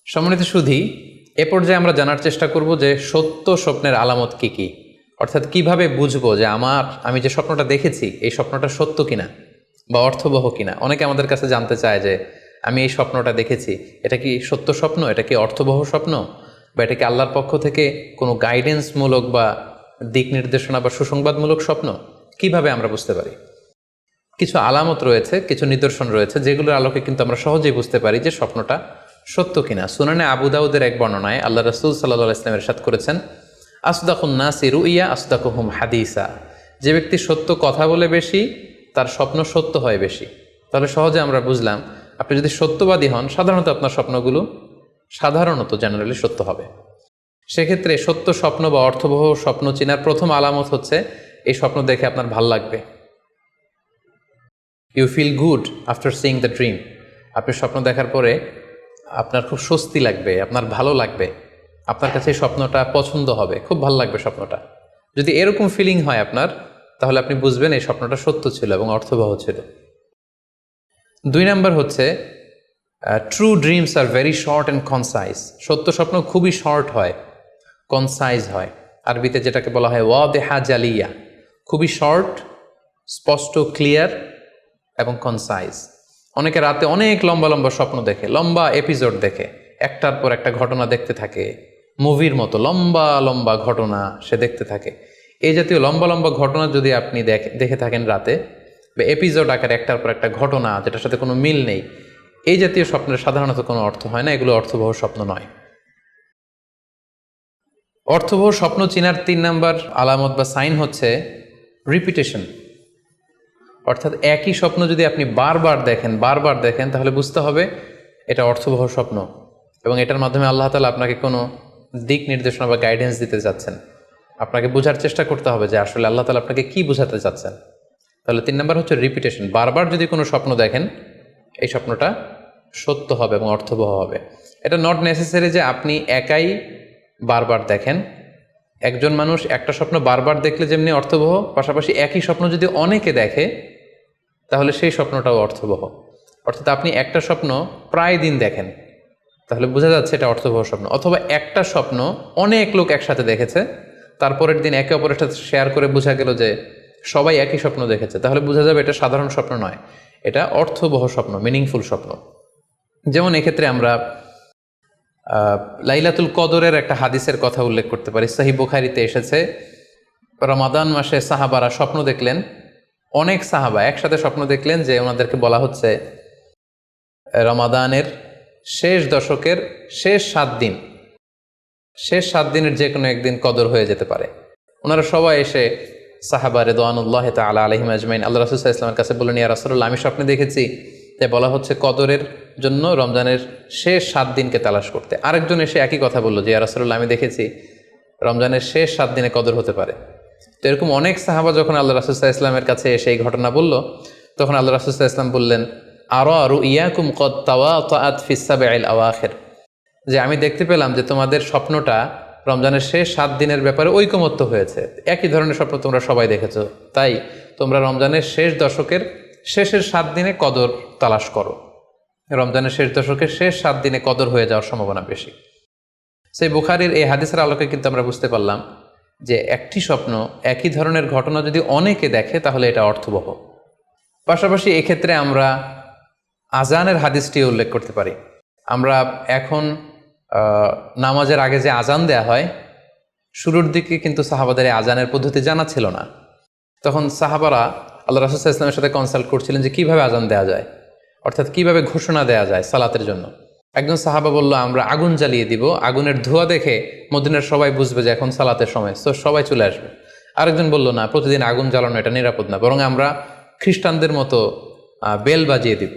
[SPEAKER 1] সম্মানিত সুধী, এ পর্যায়ে আমরা জানার চেষ্টা করব যে সত্য স্বপ্নের আলামত কি কি, অর্থাৎ কিভাবে বুঝবো যে আমি যে স্বপ্নটা দেখেছি এই স্বপ্নটা সত্য কিনা বা অর্থবহ কিনা। অনেকে আমাদের কাছে জানতে চায় যে আমি এই স্বপ্নটা দেখেছি, এটা কি সত্য স্বপ্ন, এটা কি অর্থবহ স্বপ্ন, বা এটা কি আল্লাহর পক্ষ থেকে কোনো গাইডেন্সমূলক বা দিক নির্দেশনা বা সুসংবাদমূলক স্বপ্ন। কিভাবে আমরা বুঝতে পারি? কিছু আলামত রয়েছে, কিছু নিদর্শন রয়েছে, যেগুলোর আলোকে কিন্তু আমরা সহজেই বুঝতে পারি যে স্বপ্নটা সত্য কিনা। সুনানে আবু দাউদের এক বর্ণনায় আল্লাহ রাসূল সাল্লাল্লাহু আলাইহি ওয়াসাল্লাম ইরশাদ করেছেন, আসদাকুন নাসি রুইয়া আসদাকুহুম হাদিসা। যে ব্যক্তি সত্য কথা বলে বেশি, তার স্বপ্ন সত্য হয় বেশি। তাহলে সহজে আমরা বুঝলাম, আপনি যদি সত্যবাদী হন, সাধারণত আপনার স্বপ্নগুলো জেনারেলি সত্য হবে। সেক্ষেত্রে সত্য স্বপ্ন বা অর্থবহ স্বপ্ন চেনার প্রথম আলামত হচ্ছে এই স্বপ্ন দেখে আপনার ভাল লাগবে। You feel good after seeing the dream. আপনি স্বপ্ন দেখার পরে আপনার খুব স্বস্তি লাগবে, আপনার ভালো লাগবে, আপনার কাছে এই স্বপ্নটা পছন্দ হবে, খুব ভালো লাগবে স্বপ্নটা। যদি এরকম ফিলিং হয় আপনার, তাহলে আপনি বুঝবেন এই স্বপ্নটা সত্য ছিল এবং অর্থবহ ছিল। 2 নাম্বার হচ্ছে true dreams are very short and concise. সত্য স্বপ্ন খুবই শর্ট হয়, কনসাইজ হয়। আরবিতে যেটাকে বলা হয় ওয়াদেহা জালিয়া, খুবই শর্ট, স্পষ্ট, ক্লিয়ার এবং কনসাইজ। অনেকে রাতে অনেক লম্বা লম্বা স্বপ্ন দেখে, লম্বা এপিসোড দেখে, একটার পর একটা ঘটনা দেখতে থাকে, মুভির মতো লম্বা লম্বা ঘটনা সে দেখতে থাকে। এই জাতীয় লম্বা লম্বা ঘটনা যদি আপনি দেখে থাকেন রাতে, বা এপিসোড আকারে একটার পর একটা ঘটনা যেটার সাথে কোনো মিল নেই, এই জাতীয় স্বপ্নের সাধারণত কোনো অর্থ হয় না, এগুলো অর্থবহ স্বপ্ন নয়। অর্থবহ স্বপ্ন চেনার 3 নাম্বার আলামত বা সাইন হচ্ছে রিপিটেশন। অর্থাৎ একই স্বপ্ন যদি আপনি বারবার দেখেন তাহলে বুঝতে হবে এটা অর্থবহ স্বপ্ন, এবং এটার মাধ্যমে আল্লাহ তাআলা আপনাকে কোনো দিক নির্দেশনা বা গাইডেন্স দিতে চাচ্ছেন। আপনাকে বোঝার চেষ্টা করতে হবে যে আসলে আল্লাহ তাআলা আপনাকে কি বোঝাতে চাচ্ছেন। তাহলে 3 নাম্বার হচ্ছে রিপিটেশন। বারবার যদি কোনো স্বপ্ন দেখেন, এই স্বপ্নটা সত্য হবে এবং অর্থবহ হবে। এটা নট নেসেসারি যে আপনি একাই বারবার দেখেন। একজন মানুষ একটা স্বপ্ন বারবার দেখলে যেমনি অর্থবহ, পাশাপাশি একই স্বপ্ন যদি অনেকে দেখে তাহলে সেই স্বপ্নটাও অর্থবহ। অর্থাৎ আপনি একটা স্বপ্ন প্রায় দিন দেখেন, তাহলে বোঝা যাচ্ছে এটা অর্থবহ স্বপ্ন। অথবা একটা স্বপ্ন অনেক লোক একসাথে দেখেছে, তারপরের দিন একে অপরের সাথে শেয়ার করে বোঝা গেল যে সবাই একই স্বপ্ন দেখেছে, তাহলে বোঝা যাবে এটা সাধারণ স্বপ্ন নয়, এটা অর্থবহ স্বপ্ন, মিনিংফুল স্বপ্ন। যেমন এক্ষেত্রে আমরা লাইলাতুল কদরের একটা হাদিসের কথা উল্লেখ করতে পারি। সহিহ বুখারীতে এসেছে, রমাদান মাসে সাহাবারা স্বপ্ন দেখলেন, অনেক সাহাবা একসাথে স্বপ্ন দেখলেন যে ওনাদেরকে বলা হচ্ছে রমাদানের শেষ দশকের শেষ 7 দিনের যে কোনো একদিন কদর হয়ে যেতে পারে। ওনারা সবাই এসে সাহাবা রিদওয়ানুল্লাহি তাআলা আলাইহিম আজমাইন আল্লাহ রাসূল সাল্লাল্লাহু আলাইহি ওয়াসাল্লামের কাছে বললেন, ইয়া রাসূলুল্লাহ, আমি স্বপ্নে দেখেছি যে বলা হচ্ছে কদরের জন্য রমজানের শেষ 7 দিনকে তালাশ করতে। আরেকজন এসে একই কথা বলল যে ইয়া রাসূলুল্লাহ, আমি দেখেছি রমজানের শেষ 7 দিনে কদর হতে পারে। তো এরকম অনেক সাহাবা যখন আল্লাহ রাসূল সাল্লাল্লাহু আলাইহি ওয়াসাল্লামের কাছে এসে এই ঘটনা বলল, তখন আল্লাহ রাসূল সাল্লাল্লাহু আলাইহি ওয়াসাল্লাম বললেন, আরা রুইয়াকুম কদ তাওয়াতাআত ফিস সাবঈল আওয়াখির, যে আমি দেখতে পেলাম যে তোমাদের স্বপ্নটা রমজানের শেষ 7 দিনের ব্যাপারে ঐকমত্য হয়েছে, একই ধরনের স্বপ্ন তোমরা সবাই দেখেছো, তাই তোমরা রমজানের শেষ দশকের শেষের 7 দিনে কদর তালাশ করো। রমজানের শেষ দশকের শেষ 7 দিনে কদর হয়ে যাওয়ার সম্ভাবনা বেশি। সেই বুখারীর এই হাদিসের আলোকে কিন্তু আমরা বুঝতে পারলাম যে একটি স্বপ্ন, একই ধরনের ঘটনা যদি অনেকে দেখে তাহলে এটা অর্থবহ। পাশাপাশি এক্ষেত্রে আমরা আজানের হাদিসটি উল্লেখ করতে পারি। আমরা এখন নামাজের আগে যে আজান দেয়া হয়, শুরুর দিকে কিন্তু সাহাবাদের আজানের পদ্ধতি জানা ছিল না। তখন সাহাবারা আল্লাহ রাসূল সাল্লাল্লাহু আলাইহি ওয়াসাল্লামের সাথে কনসাল্ট করছিলেন যে কীভাবে আজান দেওয়া যায়, অর্থাৎ কীভাবে ঘোষণা দেওয়া যায় সালাতের জন্য। একজন সাহাবা বলল, আমরা আগুন জ্বালিয়ে দিব, আগুনের ধোঁয়া দেখে মদিনার সবাই বুঝবে যে এখন সালাতের সময়, তো সবাই চলে আসবে। আরেকজন বলল, না, প্রতিদিন আগুন জ্বালানো এটা নিরাপদ না, বরং আমরা খ্রিস্টানদের মতো বেল বাজিয়ে দিব,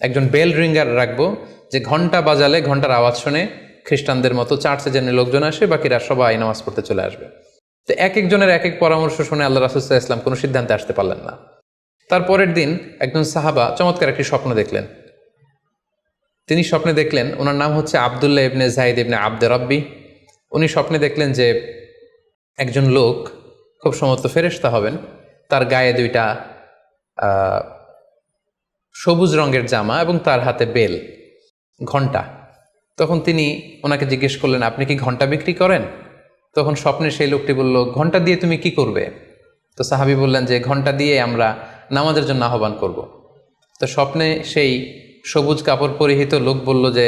[SPEAKER 1] একজন বেল রিঙ্গার রাখবো, যে ঘন্টা বাজালে ঘন্টার আওয়াজ শুনে খ্রিস্টানদের মতো চার্চে যেমনি লোকজন আসে, বাকিরা সবাই নামাজ পড়তে চলে আসবে। তো এক একজনের এক এক পরামর্শ শুনে আল্লাহ রাসূল সাল্লাল্লাহু আলাইহি ওয়াসাল্লাম কোনো সিদ্ধান্তে আসতে পারলেন না। তারপরের দিন একজন সাহাবা চমৎকার একটি স্বপ্ন দেখলেন। তিনি স্বপ্নে দেখলেন, ওনার নাম হচ্ছে আবদুল্লাহ ইবনে যায়েদ ইবনে আব্দে রব্বি। উনি স্বপ্নে দেখলেন যে একজন লোক, খুব সম্ভবত ফেরেশতা হবেন, তার গায়ে দুইটা সবুজ রঙের জামা এবং তার হাতে বেল, ঘণ্টা। তখন তিনি ওনাকে জিজ্ঞেস করলেন, আপনি কি ঘণ্টা বিক্রি করেন? তখন স্বপ্নে সেই লোকটি বলল, ঘণ্টা দিয়ে তুমি কি করবে? তো সাহাবী বললেন যে ঘণ্টা দিয়ে আমরা নামাজের জন্য আহ্বান করব। তো স্বপ্নে সেই সবুজ কাপড় পরিহিত লোক বলল যে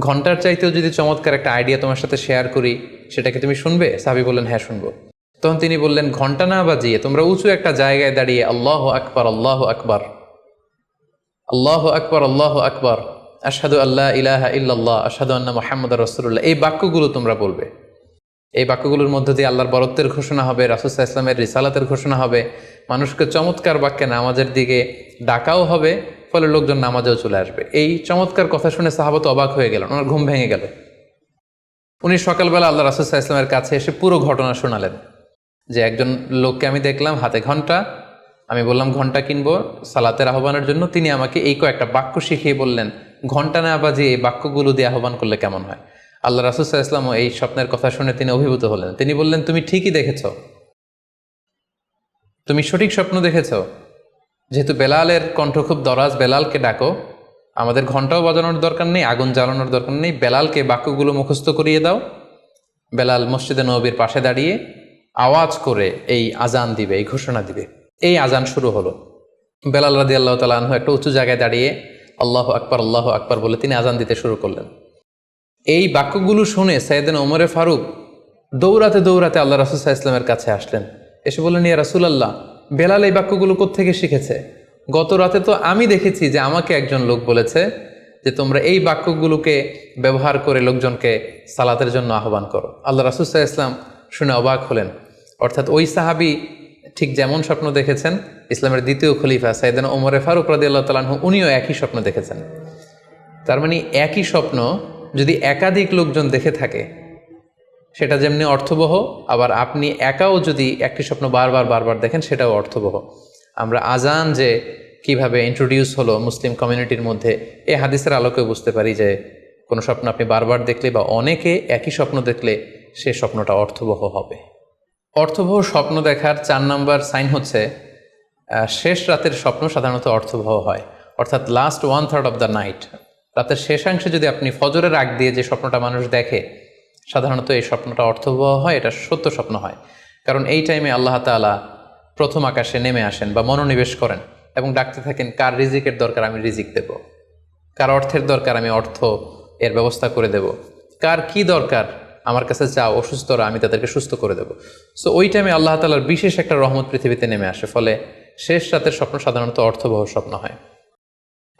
[SPEAKER 1] ঘণ্টার চাইতেও যদি চমৎকার একটা আইডিয়া তোমার সাথে শেয়ার করি, সেটাকে তুমি শুনবে? সাহাবী বললেন, হ্যাঁ শুনবো। তখন তিনি বললেন, ঘণ্টা না বাজিয়ে তোমরা উঁচু একটা জায়গায় দাঁড়িয়ে আল্লাহু আকবার, আল্লাহু আকবার, আল্লাহু আকবার, আল্লাহু আকবার, আশহাদু আল্লা ইলাহা ইল্লাল্লাহ, আশহাদু আন্না মুহাম্মাদুর রাসূলুল্লাহ, এই বাক্যগুলো তোমরা বলবে। এই বাক্যগুলোর মধ্য দিয়ে আল্লাহর বরত্বের ঘোষণা হবে, রাসূল সাল্লাল্লাহু আলাইহি ওয়াসাল্লামের রিসালাতের ঘোষণা হবে, মানুষকে চমৎকার বাক্যে নামাজের দিকে ডাকাও হবে, ফলে লোকজন নামাজেও চলে আসবে। এই চমৎকার কথা শুনে সাহাবা তো অবাক হয়ে গেলেন, ওনার ঘুম ভেঙে গেল। উনি সকালবেলা আল্লাহ রাসূল সাল্লাল্লাহু আলাইহি ওয়াসাল্লামের কাছে এসে পুরো ঘটনা শোনালেন যে একজন লোককে আমি দেখলাম হাতে ঘণ্টা, আমি বললাম ঘণ্টা কিনবো সালাতের আহ্বানের জন্য, তিনি আমাকে এই কয়েকটা বাক্য শিখিয়ে বললেন, ঘণ্টা না বাজিয়ে এই বাক্যগুলো দিয়ে আহ্বান করলে কেমন হয়। আল্লাহ রাসূল সাল্লাল্লাহু আলাইহি ওয়াসাল্লাম এই স্বপ্নের কথা শুনে তিনি অভিভূত হলেন। তিনি বললেন, তুমি ঠিকই দেখেছ, তুমি সঠিক স্বপ্ন দেখেছ। যেহেতু বেলালের কণ্ঠ খুব দরাজ, বেলালকে ডাকো, আমাদের ঘণ্টাও বাজানোর দরকার নেই, আগুন জ্বালানোর দরকার নেই, বেলালকে বাক্যগুলো মুখস্থ করিয়ে দাও। বেলাল মসজিদে নববীর পাশে দাঁড়িয়ে আওয়াজ করে এই আজান দিবে, এই ঘোষণা দিবে। এই আজান শুরু হলো। বেলাল রাদিয়াল্লাহু তাআলা আনহু একটা উঁচু জায়গায় দাঁড়িয়ে আল্লাহু আকবার, আল্লাহু আকবার বলে তিনি আজান দিতে শুরু করলেন। এই বাক্যগুলো শুনে সাইয়েদনা ওমরে ফারুক দৌড়াতে দৌড়াতে আল্লাহ রাসূল সাল্লাল্লাহু আলাইহি ওয়াসাল্লামের কাছে আসলেন। এসে বললেন, ইয়া রাসূলুল্লাহ, বেলাল এই বাক্যগুলো কোত্থেকে শিখেছে? গত রাতে তো আমি দেখেছি যে আমাকে একজন লোক বলেছে যে তোমরা এই বাক্যগুলোকে ব্যবহার করে লোকজনকে সালাতের জন্য আহ্বান করো। আল্লাহ রাসূল সাল্লাল্লাহু আলাইহি ওয়াসাল্লাম শুনে অবাক হলেন। অর্থাৎ ওই সাহাবী ঠিক যেমন স্বপ্ন দেখেছেন, ইসলামের দ্বিতীয় খলিফা সাইয়েদনা ওমরে ফারুক রাদিয়াল্লাহু তাআলা আনহু উনিও একই স্বপ্ন দেখেছেন। তার মানে একই স্বপ্ন যদি একাধিক লোকজন দেখে থাকে, সেটা যেমনি অর্থবহ, আবার আপনি একাও যদি একটি স্বপ্ন বারবার দেখেন, সেটাও অর্থবহ। আমরা আজান যে কিভাবে ইন্ট্রোডিউস হলো মুসলিম কমিউনিটির মধ্যে, এই হাদিসের আলোকে বুঝতে পারি যে কোনো স্বপ্ন আপনি বারবার দেখলে বা অনেকে একই স্বপ্ন দেখলে সে স্বপ্নটা অর্থবহ হবে। অর্থবহ স্বপ্ন দেখার 4 নম্বর সাইন হচ্ছে শেষ রাতের স্বপ্ন সাধারণত অর্থবহ হয়, অর্থাৎ লাস্ট 1/3 অফ দ্য নাইট, রাতের শেষাংশে যদি আপনি ফজরের আগ দিয়ে যে স্বপ্নটা মানুষ দেখে, সাধারণত এই স্বপ্নটা অর্থবহ হয়, এটা সত্য স্বপ্ন হয়। কারণ এই টাইমে আল্লাহ তাআলা প্রথম আকাশে নেমে আসেন বা মনোনিবেশ করেন এবং ডাকতে থাকেন, কার রিজিকের দরকার আমি রিজিক দেব, কার অর্থের দরকার আমি অর্থ এর ব্যবস্থা করে দেব, কার কি দরকার আমার কাছে চাও, অসুস্থরা আমি তাদেরকে সুস্থ করে দেব। সো ওই টাইমে আল্লাহ তাআলার বিশেষ একটা রহমত পৃথিবীতে নেমে আসে, ফলে শেষ রাতের স্বপ্ন সাধারণত অর্থবহ স্বপ্ন হয়।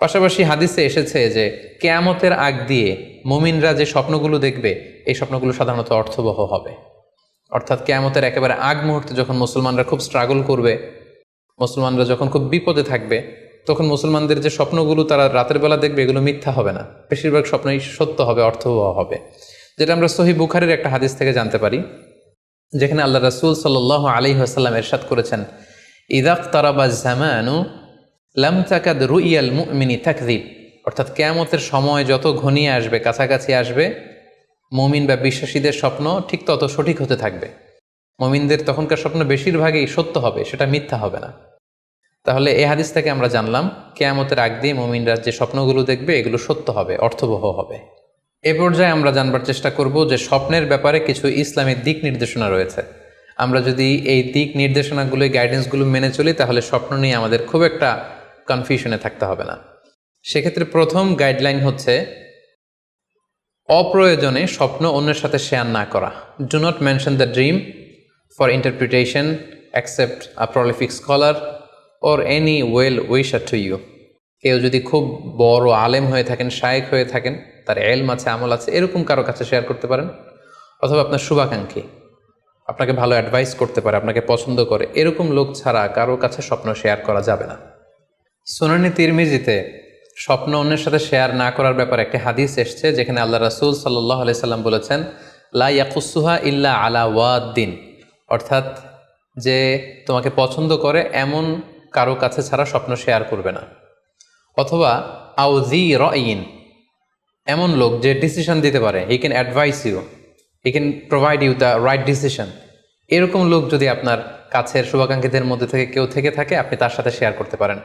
[SPEAKER 1] পাশাপাশি হাদিসে এসেছে যে কিয়ামতের আগ দিয়ে মুমিনরা যে স্বপ্নগুলো দেখবে, এই স্বপ্নগুলো সাধারণত অর্থবহ হবে। অর্থাৎ কিয়ামতের একেবারে আগ মুহূর্তে যখন মুসলমানরা খুব স্ট্রাগল করবে, মুসলমানরা যখন খুব বিপদে থাকবে, তখন মুসলমানদের যে স্বপ্নগুলো তারা রাতের বেলা দেখবে, এগুলো মিথ্যা হবে না, বেশিরভাগ স্বপ্নই সত্য হবে, অর্থবহ হবে। যেটা আমরা সহিহ বুখারীর একটা হাদিস থেকে জানতে পারি, যেখানে আল্লাহ রাসূল সাল্লাল্লাহু আলাইহি ওয়াসাল্লাম ইরশাদ করেছেন, ইযা ইকতারাবা যামানু লাম তাকাদ রুইয়াল মুমিনি তাকযিব, অর্থাৎ কিয়ামতের সময় যত ঘনিয়ে আসবে, কাছাকাছি আসবে, মুমিন বা বিশ্বাসীদের স্বপ্ন ঠিক তত সঠিক হতে থাকবে। মুমিনদের তখনকার স্বপ্ন বেশিরভাগই সত্য হবে, সেটা মিথ্যা হবে না। তাহলে এই হাদিস থেকে আমরা জানলাম কিয়ামতের আগ দিয়ে মুমিনরা যে স্বপ্নগুলো দেখবে, এগুলো সত্য হবে, অর্থবহ হবে। এ পর্যায়ে আমরা জানবার চেষ্টা করব যে স্বপ্নের ব্যাপারে কিছু ইসলামিক দিক নির্দেশনা রয়েছে। আমরা যদি এই দিক নির্দেশনাগুলো, গাইডেন্সগুলো মেনে চলি, তাহলে স্বপ্ন নিয়ে আমাদের খুব একটা কনফিউশনে থাকতে হবে না। সেক্ষেত্রে প্রথম গাইডলাইন হচ্ছে অপ্রয়োজনে স্বপ্ন অন্যের সাথে শেয়ার না করা। Do not mention the dream for interpretation except a prolific scholar or any well wisher to you. কেউ যদি খুব বড় আলেম হয়ে থাকেন, শায়েখ হয়ে থাকেন, তার ইলম আছে, আমল আছে, এরকম কারো কাছে শেয়ার করতে পারেন। অথবা আপনার শুভাকাঙ্ক্ষী, আপনাকে ভালো অ্যাডভাইস করতে পারে, আপনাকে পছন্দ করে, এরকম লোক ছাড়া কারো কাছে স্বপ্ন শেয়ার করা যাবে না। সুনানে তিরমিজিতে স্বপ্ন অন্যের সাথে শেয়ার না করার ব্যাপারে একটি হাদিস এসছে, যেখানে আল্লাহ রাসূল সাল্লাল্লাহু আলাইহি সাল্লাম বলেছেন, লা ইয়াকুসুহা ইল্লা আলা ওয়াদ্দিন, অর্থাৎ যে তোমাকে পছন্দ করে এমন কারো কাছে ছাড়া স্বপ্ন শেয়ার করবে না। অথবা আউজি রাইন, এমন লোক যে ডিসিশন দিতে পারে, he can advise you, he can provide you the right decision, এরকম লোক যদি আপনার কাছের শুভাকাঙ্ক্ষীদের মধ্যে থেকে কেউ থেকে থাকে, আপনি তার সাথে শেয়ার করতে পারেন।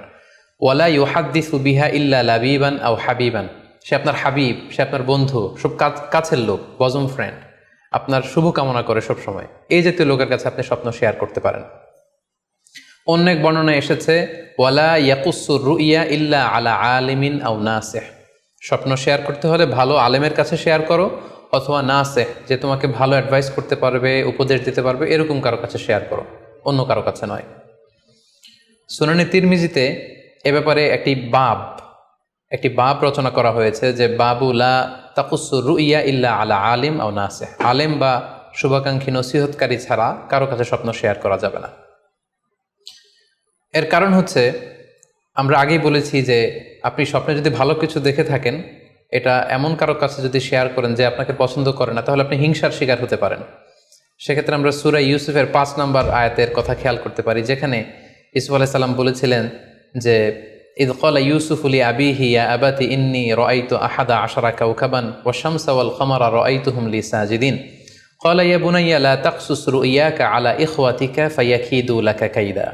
[SPEAKER 1] ওয়ালা ইউহাদ্দিসু বিহা ইল্লা লাবিবান আও হাবিবান, সে আপনার হাবিব, সে আপনার বন্ধু, সব কাছের লোক, বজম ফ্রেন্ড, আপনার শুভ কামনা করে সব সময়, এই জাতীয় লোকের কাছে আপনি স্বপ্ন শেয়ার করতে পারেন। অন্য এক বর্ণনায় এসেছে, ওয়ালা ইয়াকুসুর রুইয়া ইল্লা আলা আলিমিন আও নাসিহ, স্বপ্ন শেয়ার করতে হলে ভালো আলেমের কাছে শেয়ার করো, অথবা নাসিহ, যে তোমাকে ভালো অ্যাডভাইস করতে পারবে, উপদেশ দিতে পারবে, এরকম কারো কাছে শেয়ার করো, অন্য কারো কাছে নয়। সুনানে তিরমিজিতে এ ব্যাপারে একটি বাব রচনা করা হয়েছে, যে বাবু লা তাকুসুর রুইয়া ইল্লা আলা আলিম আও নাসিহ, আলেম বা শুভাকাঙ্ক্ষী নসিহতকারী ছাড়া কারো কাছে স্বপ্ন শেয়ার করা যাবে না। এর কারণ হচ্ছে, আমরা আগেই বলেছি যে আপনি স্বপ্নে যদি ভালো কিছু দেখে থাকেন, এটা এমন কারো কাছে যদি শেয়ার করেন যে আপনাকে পছন্দ করে না, তাহলে আপনি হিংসার শিকার হতে পারেন। সেক্ষেত্রে আমরা সূরা ইউসুফের 5 নম্বর আয়াতের কথা খেয়াল করতে পারি, যেখানে ইউসুফ আলাইহিস সালাম বলেছিলেন যে ইয ক্বালা ইউসুফু লি আবিহি ইয়া আবাতি ইন্নী রাআইতু আহাদা আশারা কাওকাবান ওয়াশ শামসা ওয়াল কমারা রাআইতুহুম লি সাজিদিন ক্বালা ইয়া বুনাইয়া লা তাকসুস রুইয়াকা আলা ইখওয়াতিকা ফায়াকিদু লাকা কাইদা।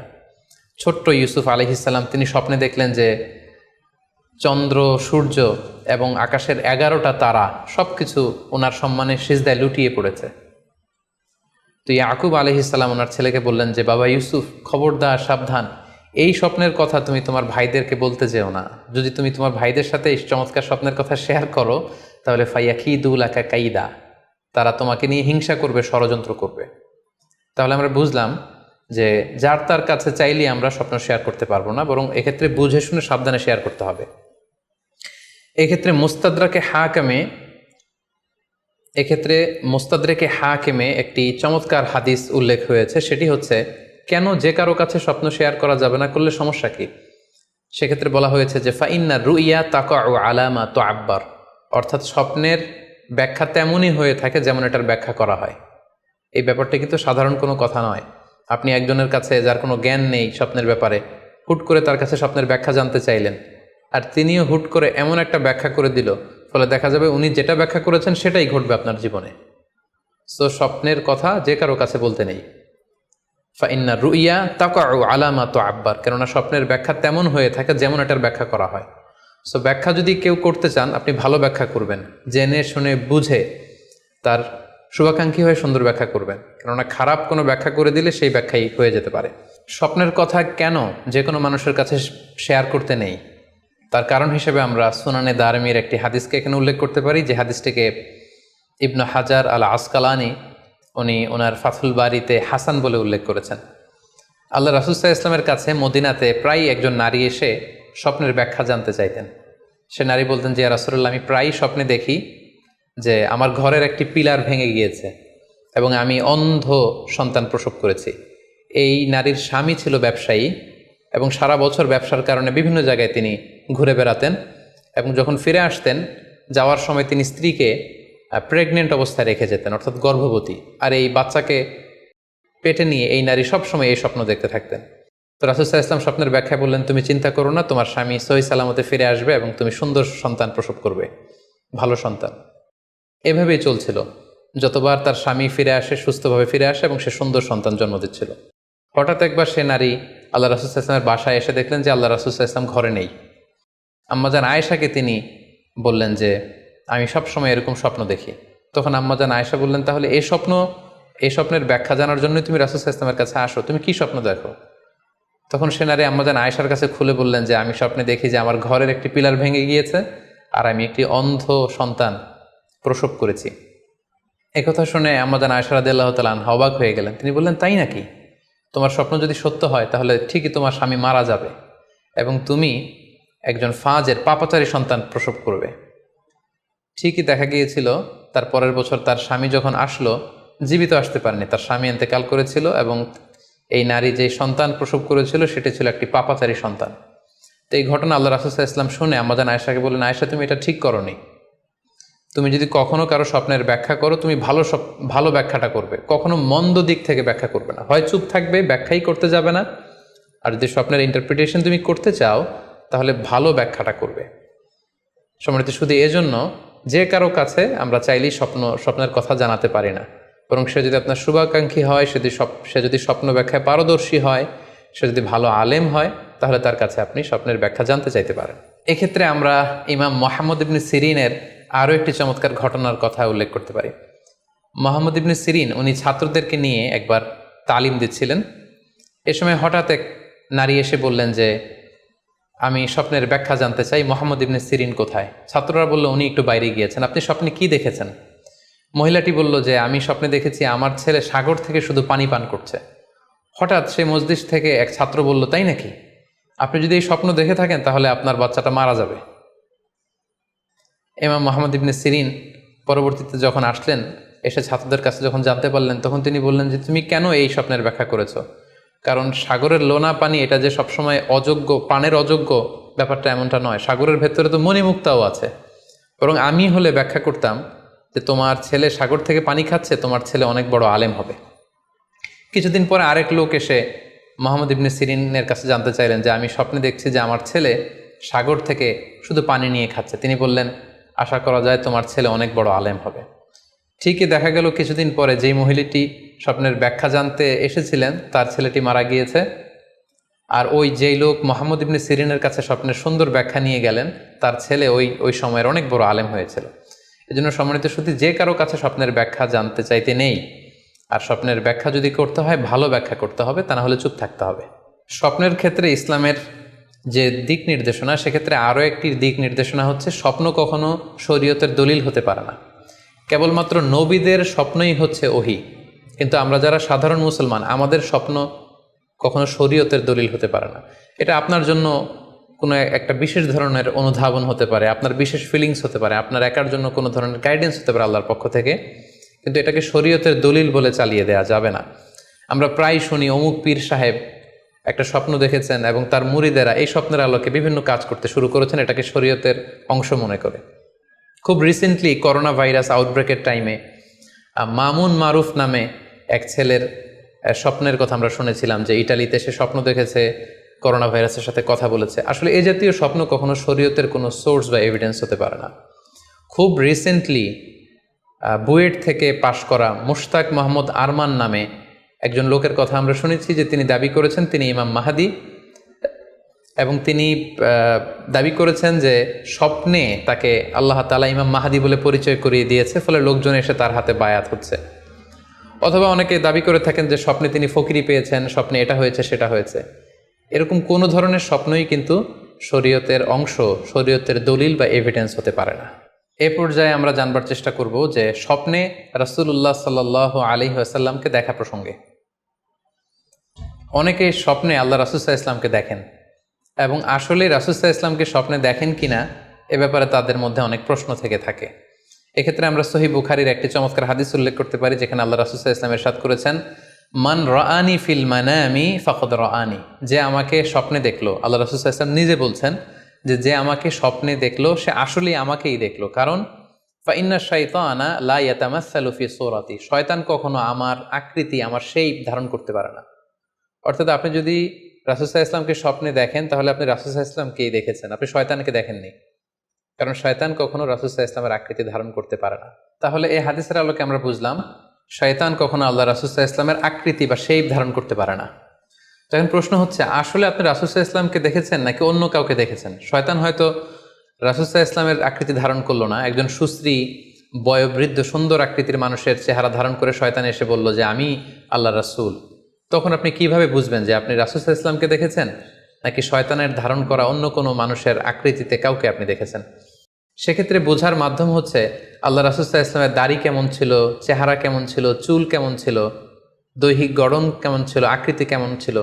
[SPEAKER 1] ছোট্ট ইউসুফ আলাইহিস সালাম তিনি স্বপ্নে দেখলেন যে চন্দ্র, সূর্য এবং আকাশের 11টা তারা সব কিছু ওনার সম্মানে সিজদায় লুটিয়ে পড়েছে। তো ইয়াকুব আলাইহিস সালাম ওনার ছেলেকে বললেন যে, বাবা ইউসুফ, খবরদার, সাবধান, এই স্বপ্নের কথা তুমি তোমার ভাইদেরকে বলতে যেও না। যদি তুমি তোমার ভাইদের সাথে এই চমৎকার স্বপ্নের কথা শেয়ার করো, তাহলে ফায়াকিদু লাকা কাইদা, তারা তোমাকে নিয়ে হিংসা করবে, ষড়যন্ত্র করবে। তাহলে আমরা বুঝলাম যে যার তার কাছে চাইলে আমরা স্বপ্ন শেয়ার করতে পারবো না, বরং এক্ষেত্রে বুঝে শুনে সাবধানে শেয়ার করতে হবে। এক্ষেত্রে মুস্তাদরেকে হাকিমে একটি চমৎকার হাদিস উল্লেখ হয়েছে, সেটি হচ্ছে, কেন যে কারো কাছে স্বপ্ন শেয়ার করা যাবে না, করলে সমস্যা কি? সেক্ষেত্রে বলা হয়েছে যে ফাইন্না রুইয়া তাকাউ আলামা তুআব্বার, অর্থাৎ স্বপ্নের ব্যাখ্যা তেমনই হয়ে থাকে যেমন এটার ব্যাখ্যা করা হয়। এই ব্যাপারটা কিন্তু সাধারণ কোনো কথা নয়। আপনি একজনের কাছে, যার কোনো জ্ঞান নেই স্বপ্নের ব্যাপারে, হুট করে তার কাছে স্বপ্নের ব্যাখ্যা জানতে চাইলেন, আর তিনিও হুট করে এমন একটা ব্যাখ্যা করে দিল, ফলে দেখা যাবে উনি যেটা ব্যাখ্যা করেছেন সেটাই ঘটবে আপনার জীবনে। সো স্বপ্নের কথা যে কারো কাছে বলতে নেই। ফাইন্না রুইয়া তাকাউ আলামা তুআব্বার, কেননা স্বপ্নের ব্যাখ্যা তেমন হয়ে থাকে যেমন এটার ব্যাখ্যা করা হয়। সো ব্যাখ্যা যদি কেউ করতে চান, আপনি ভালো ব্যাখ্যা করবেন, জেনে শুনে বুঝে তার শুভাকাঙ্ক্ষী হয়ে সুন্দর ব্যাখ্যা করবেন, কেননা খারাপ কোনো ব্যাখ্যা করে দিলে সেই ব্যাখ্যাই হয়ে যেতে পারে। স্বপ্নের কথা কেন যে কোনো মানুষের কাছে শেয়ার করতে নেই, তার কারণ হিসেবে আমরা সুনানে দারমির একটি হাদিসকে এখানে উল্লেখ করতে পারি, যে হাদিসটিকে ইবনু হাজার আল আসকালানি উনি ওনার ফাথুল বারিতে হাসান বলে উল্লেখ করেছেন। আল্লাহ রাসূল সাল্লাল্লাহু আলাইহি ওয়াসাল্লামের কাছে মদিনাতে প্রায় একজন নারী এসে স্বপ্নের ব্যাখ্যা জানতে চাইতেন। সে নারী বলতেন যে, ইয়া রাসূলুল্লাহ, আমি প্রায়ই স্বপ্নে দেখি যে আমার ঘরের একটি পিলার ভেঙে গিয়েছে এবং আমি অন্ধ সন্তান প্রসব করেছি। এই নারীর স্বামী ছিল ব্যবসায়ী এবং সারা বছর ব্যবসার কারণে বিভিন্ন জায়গায় তিনি ঘুরে বেড়াতেন, এবং যখন ফিরে আসতেন, যাওয়ার সময় তিনি স্ত্রীকে প্রেগনেন্ট অবস্থায় রেখে যেতেন, অর্থাৎ গর্ভবতী, আর এই বাচ্চাকে পেটে নিয়ে এই নারী সবসময় এই স্বপ্ন দেখতে থাকতেন। তো রাসূল সাল্লাল্লাহু আলাইহি ওয়াসাল্লাম স্বপ্নের ব্যাখ্যায় বললেন, তুমি চিন্তা করো না, তোমার স্বামী সহি সালামতে ফিরে আসবে এবং তুমি সুন্দর সন্তান প্রসব করবে, ভালো সন্তান। এভাবেই চলছিল, যতবার তার স্বামী ফিরে আসে, সুস্থভাবে ফিরে আসে এবং সে সুন্দর সন্তান জন্ম দিচ্ছিল। হঠাৎ একবার সে নারী আল্লাহ রাসূল সাল্লাল্লাহু আলাইহি ওয়াসাল্লামের বাসায় এসে দেখলেন যে আল্লাহ রাসূল সাল্লাল্লাহু আলাইহি ওয়াসাল্লাম ঘরে নেই। আম্মাজান আয়েশাকে তিনি বললেন যে, আমি সবসময় এরকম স্বপ্ন দেখি। তখন আম্মাজান আয়েশা বললেন, তাহলে এই স্বপ্নের ব্যাখ্যা জানার জন্যই তুমি রাসূল সাল্লাল্লাহু আলাইহি ওয়াসাল্লামের কাছে আসো, তুমি কি স্বপ্ন দেখো? তখন সে নারী আম্মাজান আয়েশার কাছে খুলে বললেন যে, আমি স্বপ্নে দেখি যে আমার ঘরের একটি পিলার ভেঙে গিয়েছে আর আমি একটি অন্ধ সন্তান প্রসব করেছি। একথা শুনে আম্মাজান আয়েশা রাদিয়াল্লাহু তাআলা আনহা অবাক হয়ে গেলেন। তিনি বললেন, তাই নাকি? তোমার স্বপ্ন যদি সত্য হয় তাহলে ঠিকই তোমার স্বামী মারা যাবে এবং তুমি একজন ফাজের পাপাচারী সন্তান প্রসব করবে। ঠিকই দেখা গিয়েছিল তার পরের বছর তার স্বামী যখন আসলো, জীবিত আসতে পারেনি, তার স্বামী ইন্তেকাল করেছিল এবং এই নারী যে সন্তান প্রসব করেছিল সেটি ছিল একটি পাপাচারী সন্তান। তো এই ঘটনা আল্লাহ রাসূল সাল্লাল্লাহু আলাইহি ওয়াসাল্লাম শুনে আম্মাজান আয়েশাকে বললেন, আয়েশা তুমি এটা ঠিক করোনি, তুমি যদি কখনো কারো স্বপ্নের ব্যাখ্যা করো তুমি ভালো ব্যাখ্যাটা করবে, কখনো মন্দ দিক থেকে ব্যাখ্যা করবে না, হয় চুপ থাকবে, ব্যাখ্যাই করতে যাবে না, আর যদি স্বপ্নের ইন্টারপ্রিটেশন তুমি করতে চাও তাহলে ভালো ব্যাখ্যাটা করবে। সম্মানিত, শুধু এজন্য যে কারো কাছে আমরা চাইলেই স্বপ্নের কথা জানাতে পারি না, বরং সে যদি আপনার শুভাকাঙ্ক্ষী হয়, সে যদি স্বপ্ন ব্যাখ্যায় পারদর্শী হয়, সে যদি ভালো আলেম হয়, তাহলে তার কাছে আপনি স্বপ্নের ব্যাখ্যা জানতে চাইতে পারেন। এক্ষেত্রে আমরা ইমাম মুহাম্মদ ইবনে সিরিনের আরও একটি চমৎকার ঘটনার কথা উল্লেখ করতে পারি। মুহাম্মদ ইবনে সিরিন উনি ছাত্রদেরকে নিয়ে একবার তালিম দিচ্ছিলেন। এ সময় হঠাৎ এক নারী এসে বললেন যে আমি স্বপ্নের ব্যাখ্যা জানতে চাই, মুহাম্মদ ইবনে সিরিন কোথায়? ছাত্ররা বলল উনি একটু বাইরে গিয়েছেন, আপনি স্বপ্নে কি দেখেছেন? মহিলাটি বলল যে আমি স্বপ্নে দেখেছি আমার ছেলে সাগর থেকে শুধু পানি পান করছে। হঠাৎ সেই মসজিদ থেকে এক ছাত্র বলল, তাই নাকি? আপনি যদি এই স্বপ্ন দেখে থাকেন তাহলে আপনার বাচ্চাটা মারা যাবে। ইমাম মুহাম্মদ ইবনে সিরিন পরবর্তীতে যখন আসলেন, এসে ছাত্রদের কাছে যখন জানতে পারলেন, তখন তিনি বললেন যে তুমি কেন এই স্বপ্নের ব্যাখ্যা করেছো? কারণ সাগরের লোনা পানি এটা যে সবসময় অযোগ্য, পানের অযোগ্য ব্যাপারটা এমনটা নয়, সাগরের ভেতরে তো মণিমুক্তাও আছে। বরং আমি হলে ব্যাখ্যা করতাম যে তোমার ছেলে সাগর থেকে পানি খাচ্ছে, তোমার ছেলে অনেক বড় আলেম হবে। কিছুদিন পরে আরেক লোক এসে মুহাম্মদ ইবনে সিরিনের কাছে জানতে চাইলেন যে আমি স্বপ্নে দেখছি যে আমার ছেলে সাগর থেকে শুধু পানি নিয়ে খাচ্ছে। তিনি বললেন আশা করা যায় তোমার ছেলে অনেক বড় আলেম হবে। ঠিকই দেখা গেল কিছুদিন পরে যেই মহিলাটি স্বপ্নের ব্যাখ্যা জানতে এসেছিলেন তার ছেলেটি মারা গিয়েছে, আর ওই যেই লোক মুহাম্মদ ইবনে সিরিনের কাছে স্বপ্নের সুন্দর ব্যাখ্যা নিয়ে গেলেন তার ছেলে ওই সময়ের অনেক বড় আলেম হয়েছিল। এই জন্য সম্মানিত শুধু যে কারো কাছে স্বপ্নের ব্যাখ্যা জানতে চাইতে নেই, আর স্বপ্নের ব্যাখ্যা যদি করতে হয় ভালো ব্যাখ্যা করতে হবে, তা না হলে চুপ থাকতে হবে। স্বপ্নের ক্ষেত্রে ইসলামের যে দিক নির্দেশনা, সেক্ষেত্রে আরও একটি দিক নির্দেশনা হচ্ছে স্বপ্ন কখনো শরীয়তের দলিল হতে পারে না। কেবলমাত্র নবীদের স্বপ্নই হচ্ছে ওহী, কিন্তু আমরা যারা সাধারণ মুসলমান আমাদের স্বপ্ন কখনো শরীয়তের দলিল হতে পারে না। এটা আপনার জন্য কোনো একটা বিশেষ ধরনের অনুধাবন হতে পারে, আপনার বিশেষ ফিলিংস হতে পারে, আপনার একার জন্য কোনো ধরনের গাইডেন্স হতে পারে আল্লাহর পক্ষ থেকে, কিন্তু এটাকে শরীয়তের দলিল বলে চালিয়ে দেওয়া যাবে না। আমরা প্রায় শুনি অমুক পীর সাহেব একটা স্বপ্ন দেখেছেন এবং তার মুরিদেরা এই স্বপ্নের আলোকে বিভিন্ন কাজ করতে শুরু করেছেন, এটাকে শরীয়তের অংশ মনে করে। খুব রিসেন্টলি করোনা ভাইরাস আউটব্রেকের টাইমে মামুন মারুফ নামে এক ছেলের স্বপ্নের কথা আমরা শুনেছিলাম যে ইটালিতে সে স্বপ্ন দেখেছে করোনা ভাইরাসের সাথে কথা বলেছে। আসলে এই জাতীয় স্বপ্ন কখনো শরীয়তের কোনো সোর্স বা এভিডেন্স হতে পারে না। খুব রিসেন্টলি বুয়েট থেকে পাশ করা মুশতাক মোহাম্মদ আরমান নামে একজন লোকের কথা আমরা শুনেছি যে তিনি দাবি করেছেন তিনি ইমাম মাহাদি, এবং তিনি দাবি করেছেন যে স্বপ্নে তাকে আল্লাহ তাআলা ইমাম মাহাদি বলে পরিচয় করিয়ে দিয়েছে, ফলে লোকজন এসে তার হাতে বায়াত হচ্ছে। অথবা অনেকে দাবি করে থাকেন যে স্বপ্নে তিনি ফকিরি পেয়েছেন, স্বপ্নে এটা হয়েছে সেটা হয়েছে। এরকম কোনো ধরনের স্বপ্নই কিন্তু শরীয়তের অংশ, শরীয়তের দলিল বা এভিডেন্স হতে পারে না। এ পর্যায়ে আমরা জানবার চেষ্টা করব যে স্বপ্নে রাসূলুল্লাহ সাল্লাল্লাহু আলাইহি ওয়াসাল্লামকে দেখা প্রসঙ্গে অনেকে স্বপ্নে আল্লাহ রাসূল সাল্লাল্লাহু আলাইহি ওয়াসাল্লামকে দেখেন, এবং আসলে রাসূল সাল্লাল্লাহু আলাইহি ওয়াসাল্লামকে স্বপ্নে দেখেন কিনা এ ব্যাপারে তাদের মধ্যে অনেক প্রশ্ন থেকে থাকে। এক্ষেত্রে আমরা সহিহ বুখারীর একটি চমৎকার হাদিস উল্লেখ করতে পারি, যেখানে আল্লাহ রাসূল সাল্লাল্লাহু আলাইহি ওয়াসাল্লাম ইরশাদ করেছেন, মান রাআনি ফিল মানামি ফাকাদ রাআনি, যে আমাকে স্বপ্নে দেখলো, আল্লাহ রাসূল সাল্লাল্লাহু আলাইহি ওয়াসাল্লাম নিজে বলছেন যে আমাকে স্বপ্নে দেখলো সে আসলেই আমাকেই দেখলো। কারণ ফাইন্না শাইতানা লা ইয়াতামাসসালু ফি সূরাতি, শয়তান কখনো আমার আকৃতি, আমার শেপ ধারণ করতে পারে না। অর্থাৎ আপনি যদি রাসূল সাল্লাল্লাহু আলাইহি ওয়াসাল্লামকে স্বপ্নে দেখেন তাহলে আপনি রাসূল সাল্লাল্লাহু আলাইহি ওয়াসাল্লামকেই দেখেছেন, আপনি শয়তানকে দেখেননি। কারণ শয়তান কখনো রাসূল সাল্লাল্লাহু আলাইহি ওয়াসাল্লামের আকৃতি ধারণ করতে পারে না। তাহলে এই হাদিসের আলোকে আমরা বুঝলাম শয়তান কখনো আল্লাহ রাসূল সাল্লাল্লাহু আলাইহি ওয়াসাল্লামের আকৃতি বা শেপ ধারণ করতে পারে না। তখন প্রশ্ন হচ্ছে আসলে আপনি রাসূল সাল্লাল্লাহু আলাইহি ওয়াসাল্লামকে দেখেছেন নাকি অন্য কাউকে দেখেছেন? শয়তান হয়তো রাসূল সাল্লাল্লাহু আলাইহি ওয়াসাল্লামের আকৃতি ধারণ করলো না, একজন সুশ্রী বয়োবৃদ্ধ সুন্দর আকৃতির মানুষের চেহারা ধারণ করে শয়তান এসে বলল যে আমি আল্লাহ রাসূল। তখন আপনি কিভাবে বুঝবেন যে আপনি রাসূল সাল্লাল্লাহু আলাইহি ওয়াসাল্লামকে দেখেছেন নাকি শয়তানের ধারণ করা অন্য কোনো মানুষের আকৃতিতে কাউকে আপনি দেখেছেন? সেক্ষেত্রে বোঝার মাধ্যম হচ্ছে আল্লাহ রাসূল সাল্লাল্লাহু আলাইহি ওয়াসাল্লামের দাড়ি কেমন ছিল, চেহারা কেমন ছিল, চুল কেমন ছিল, দৈহিক গড়ন কেমন ছিল, আকৃতি কেমন ছিল,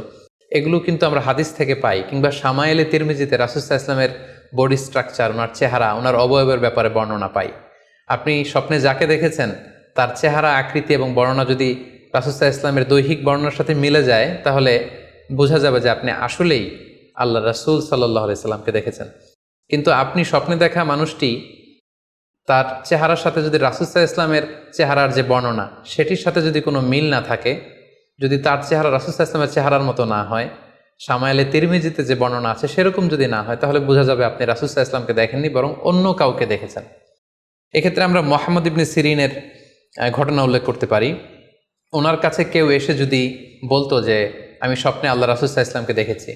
[SPEAKER 1] এগুলো কিন্তু আমরা হাদিস থেকে পাই, কিংবা শামায়েলে তিরমিজিতে রাসূল সাল্লাল্লাহু আলাইহি ওয়াসাল্লামের বডি স্ট্রাকচার, ওনার চেহারা, ওনার অবয়বের ব্যাপারে বর্ণনা পাই। আপনি স্বপ্নে যাকে দেখেছেন তার চেহারা, আকৃতি এবং বর্ণনা যদি রাসূল সাল্লাল্লাহু আলাইহি ওয়াসাল্লামের দৈহিক বর্ণনার সাথে মিলে যায়, তাহলে বোঝা যাবে যে আপনি আসলেই আল্লাহ রাসূল সাল্লাল্লাহু আলাইহি সাল্লামকে দেখেছেন। কিন্তু আপনি স্বপ্নে দেখা মানুষটি, তার চেহারার সাথে যদি রাসূল সাল্লাল্লাহু আলাইহি ওয়াসাল্লামের চেহারার যে বর্ণনা সেটির সাথে যদি কোনো মিল না থাকে, যদি তার চেহারা রাসূল সাল্লাল্লাহু আলাইহি ওয়াসাল্লামের চেহারার মতো না হয়, শামায়েলে তিরমিজিতে যে বর্ণনা আছে সেরকম যদি না হয়, তাহলে বোঝা যাবে আপনি রাসূল সাল্লাল্লাহু আলাইহি ওয়াসাল্লামকে দেখেননি, বরং অন্য কাউকে দেখেছেন। এক্ষেত্রে আমরা মুহাম্মদ ইবনে সিরিনের ঘটনা উল্লেখ করতে পারি। ওনার কাছে কেউ এসে যদি বলতো যে আমি স্বপ্নে আল্লাহ রাসূল সাল্লাল্লাহু আলাইহি ওয়াসাল্লামকে দেখেছি,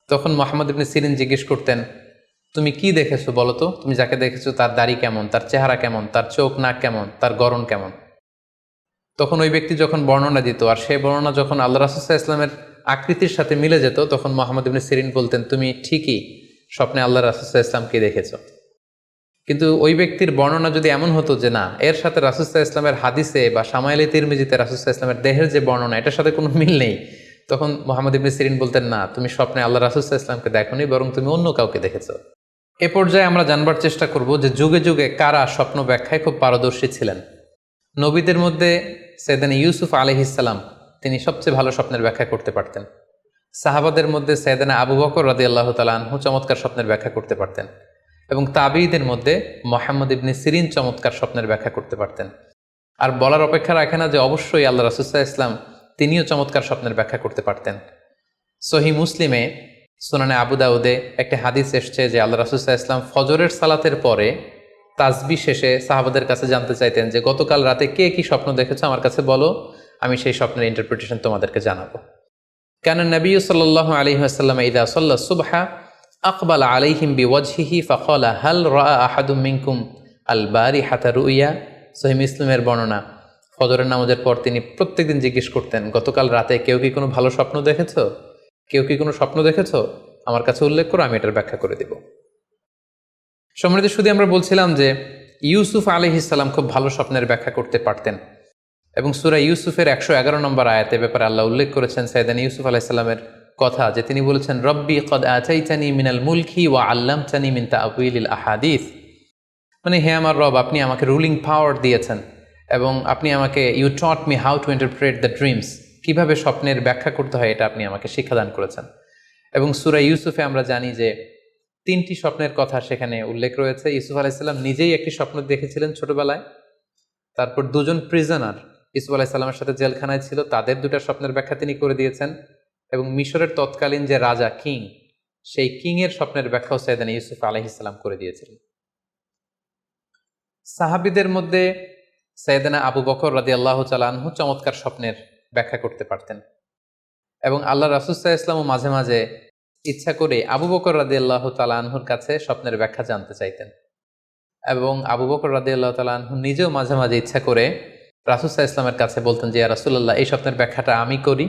[SPEAKER 1] তখন মুহাম্মদ ইবনে সিরিন জিজ্ঞেস করতেন, তুমি কি দেখেছো বলো তো, তুমি যাকে দেখেছো তার দাড়ি কেমন, তার চেহারা কেমন, তার চোখ নাক কেমন, তার গড়ন কেমন। তখন ওই ব্যক্তি যখন বর্ণনা দিত, আর সেই বর্ণনা যখন আল্লাহ রাসূল সাল্লাল্লাহু আলাইহি ওয়াসাল্লামের আকৃতির সাথে মিলে যেত, তখন মুহাম্মদ ইবনে সিরিন বলতেন, তুমি ঠিকই স্বপ্নে আল্লাহ রাসূল সাল্লাল্লাহু আলাইহি ওয়াসাল্লামকে দেখেছো। কিন্তু ওই ব্যক্তির বর্ণনা যদি এমন হতো যে না, এর সাথে রাসূল সাল্লাল্লাহু আলাইহি ওয়াসাল্লামের হাদিসে বা শামায়েলে তিরমিজিতে রাসূল সাল্লাল্লাহু আলাইহি ওয়াসাল্লামের দেহের যে বর্ণনা, এটার সাথে কোনো মিল নেই, তখন মুহাম্মদ ইবনে সিরিন বলতেন, না, তুমি স্বপ্নে আল্লাহ রাসূল সাল্লাল্লাহু আলাইহি ওয়াসাল্লামকে দেখোনি, বরং তুমি অন্য কাউকে দেখেছো। এ পর্যায়ে আমরা জানবার চেষ্টা করব যে যুগে যুগে কারা স্বপ্ন ব্যাখ্যায় খুব পারদর্শী ছিলেন। নবীদের মধ্যে সাইয়েদনা ইউসুফ আলাইহিস সালাম, তিনি সবচেয়ে ভালো স্বপ্নের ব্যাখ্যা করতে পারতেন। সাহাবাদের মধ্যে সাইয়েদনা আবু বকর রাদিয়াল্লাহু তাআলা আনহু চমৎকার স্বপ্নের ব্যাখ্যা করতে পারতেন, এবং তাবিঈদের মধ্যে মুহাম্মদ ইবনে সিরিন চমৎকার স্বপ্নের ব্যাখ্যা করতে পারতেন। আর বলার অপেক্ষা রাখে না যে অবশ্যই আল্লাহ রাসূল সাল্লাল্লাহু আলাইহি ওয়াসাল্লাম তিনিও চমৎকার স্বপ্নের ব্যাখ্যা করতে পারতেন। সহিহ মুসলিমে, সুনানে আবু দাউদে একটি হাদিস এসছে যে আল্লাহ রাসূল সাল্লাল্লাহু আলাইহি ওয়াসাল্লাম ফজরের সালাতের পরে তাসবিহ শেষে সাহাবাদের কাছে জানতে চাইতেন যে গতকাল রাতে কে কি স্বপ্ন দেখেছো আমার কাছে বলো, আমি সেই স্বপ্নের ইন্টারপ্রিটেশন তোমাদেরকে জানাবো। কানা নবী সাল্লাল্লাহু আলাইহি ওয়াসাল্লাম ইযা সাল্লা সুবহা আকবালা আলাইহিম বিওয়াজহিহি ফাকালা হাল রাআ আহাদুম মিনকুম আল বারিহাতা রুইয়া। সহিহ মুসলিমের বর্ণনা, ফজরের নামাজের পর তিনি প্রত্যেকদিন জিজ্ঞেস করতেন, গতকাল রাতে কেউ কি কোনো ভালো স্বপ্ন দেখেছো, কেউ কি কোনো স্বপ্ন দেখেছো, আমার কাছে উল্লেখ করো, আমি এটার ব্যাখ্যা করে দেব। সম্মানিত সুধী, আমরা বলছিলাম যে ইউসুফ আলাইহিস সালাম খুব ভালো স্বপ্নের ব্যাখ্যা করতে পারতেন, এবং সূরা ইউসুফের 111 নম্বর আয়াতে ব্যাপারে আল্লাহ উল্লেখ করেছেন সাইয়েদনা ইউসুফ আলাইহিস সালামের কথা, যে তিনি বলেছেন, রব্বি কদ আতাইতানি মিনাল মুলকি ওয়া আল্লামতানি মিন তা'ওয়িলিল আহাদিস। মানে হে আমার রব, আপনি আমাকে রুলিং পাওয়ার দিয়েছেন, এবং আপনি আমাকে you taught me how to interpret the dreams, কিভাবে স্বপ্নের ব্যাখ্যা করতে হয় এটা আপনি আমাকে শিক্ষাদান করেছেন। এবং সূরা ইউসুফে আমরা জানি যে 3টি স্বপ্নের কথা সেখানে উল্লেখ রয়েছে। ইউসুফ আলাইহিস সালাম নিজেই একটি স্বপ্ন দেখেছিলেন ছোটবেলায়, তারপর দুজন প্রিজনার ইউসুফ আলাইহিস সালামের সাথে জেলখানায় ছিল, তাদের 2টা স্বপ্নের ব্যাখ্যা তিনি করে দিয়েছেন, এবং মিশরের তৎকালীন যে রাজা কিং, সেই কিংয়ের স্বপ্নের ব্যাখ্যাও সাইয়েদনা ইউসুফ আলাইহিস সালাম করে দিয়েছিলেন। সাহাবীদের মধ্যে সাইয়েদনা আবু বকর রাদিয়াল্লাহু তাআলা আনহু চমৎকার স্বপ্নের ব্যাখ্যা করতে পারতেন, এবং আল্লাহ রাসূল সাল্লাল্লাহু আলাইহি ওয়াসাল্লাম মাঝে মাঝে ইচ্ছা করে আবু বকর রাদিয়াল্লাহু তাআলা আনহুর কাছে স্বপ্নের ব্যাখ্যা জানতে চাইতেন, এবং আবু বকর রাদিয়াল্লাহু তাআলা আনহু নিজেও মাঝে মাঝে ইচ্ছা করে রাসূল সাল্লাল্লাহু আলাইহি ওয়াসাল্লামের কাছে বলতেন যে ইয়া রাসূলুল্লাহ, এই স্বপ্নের ব্যাখ্যাটা আমি করি।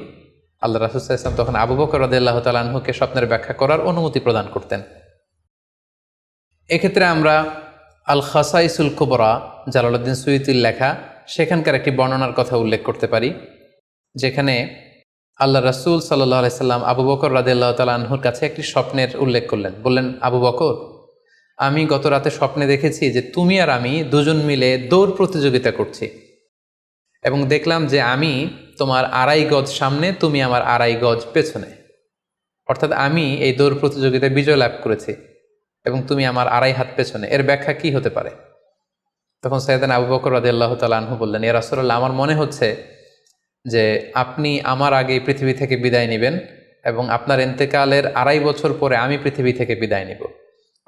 [SPEAKER 1] আল্লাহ রাসূল সাল্লাল্লাহু আলাইহি ওয়াসাল্লাম তখন আবু বকর রাদিয়াল্লাহু তাআলা আনহুকে স্বপ্নের ব্যাখ্যা করার অনুমতি প্রদান করতেন। এক্ষেত্রে আমরা আল খাসাইসুল কুবরা, জালালউদ্দিন সুয়ুতির লেখা, সেখানকার একটি বর্ণনার কথা উল্লেখ করতে পারি, যেখানে আল্লাহ রাসূল সাল্লাল্লাহু আলাইহি সাল্লাম আবু বকর রাদিয়াল্লাহু তাআলা আনহুর কাছে একটি স্বপ্নের উল্লেখ করলেন। বললেন, আবু বকর, আমি গত রাতে স্বপ্নে দেখেছি যে তুমি আর আমি দুজন মিলে দৌড় প্রতিযোগিতা করছি, এবং দেখলাম যে আমি তোমার 2.5 গজ সামনে, তুমি আমার 2.5 গজ পেছনে, অর্থাৎ আমি এই দৌড় প্রতিযোগিতায় বিজয় লাভ করেছি এবং তুমি আমার 2.5 হাত পেছনে। এর ব্যাখ্যা কি হতে পারে? তখন সাইয়েদনা আবু বকর রাদিয়াল্লাহু তাআলা আনহু বললেন, ইয়া রাসূলুল্লাহ, আমার মনে হচ্ছে যে আপনি আমার আগে পৃথিবী থেকে বিদায় নেবেন, এবং আপনার ইন্তেকালের 2.5 বছর পরে আমি পৃথিবী থেকে বিদায় নিব।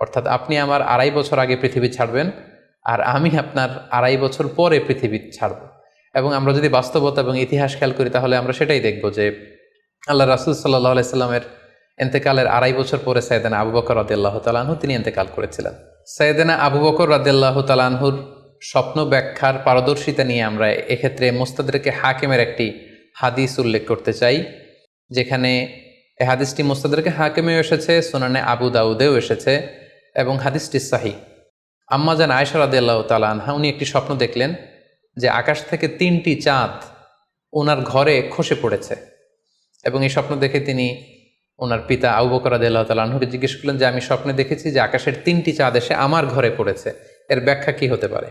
[SPEAKER 1] অর্থাৎ আপনি আমার 2.5 বছর আগে পৃথিবী ছাড়বেন, আর আমি আপনার 2.5 বছর পরে পৃথিবী ছাড়ব। এবং আমরা যদি বাস্তবতা এবং ইতিহাস খেয়াল করি, তাহলে আমরা সেটাই দেখব যে আল্লাহ রাসূল সাল্লাল্লাহু আলাইহি সাল্লামের ইন্তেকালের 2.5 বছর পরে সাইয়েদনা আবু বকর রাদিয়াল্লাহু তাআলা আনহু তিনি ইন্তেকাল করেছিলেন। সাইয়েদনা আবু বকর রাদিয়াল্লাহু তাআলা আনহুর স্বপ্ন ব্যাখ্যার পারদর্শিতা নিয়ে আমরা এক্ষেত্রে মুস্তাদরেকে হাকিমের একটি হাদিস উল্লেখ করতে চাই, যেখানে এই হাদিসটি মুস্তাদরেকে হাকিমেও এসেছে, সুনানে আবু দাউদেও এসেছে, এবং হাদিসটি সহিহ। আম্মা জান আয়েশা রাদিয়াল্লাহু তাআলা আনহা, উনি একটি স্বপ্ন দেখলেন যে আকাশ থেকে 3টি চাঁদ ওনার ঘরে খসে পড়েছে। এবং এই স্বপ্ন দেখে তিনি ওনার পিতা আবু বকর রাদিয়াল্লাহু তাআলা আনহুকে জিজ্ঞেস করলেন যে আমি স্বপ্নে দেখেছি যে আকাশের 3টি চাঁদ এসে আমার ঘরে পড়েছে, এর ব্যাখ্যা কি হতে পারে?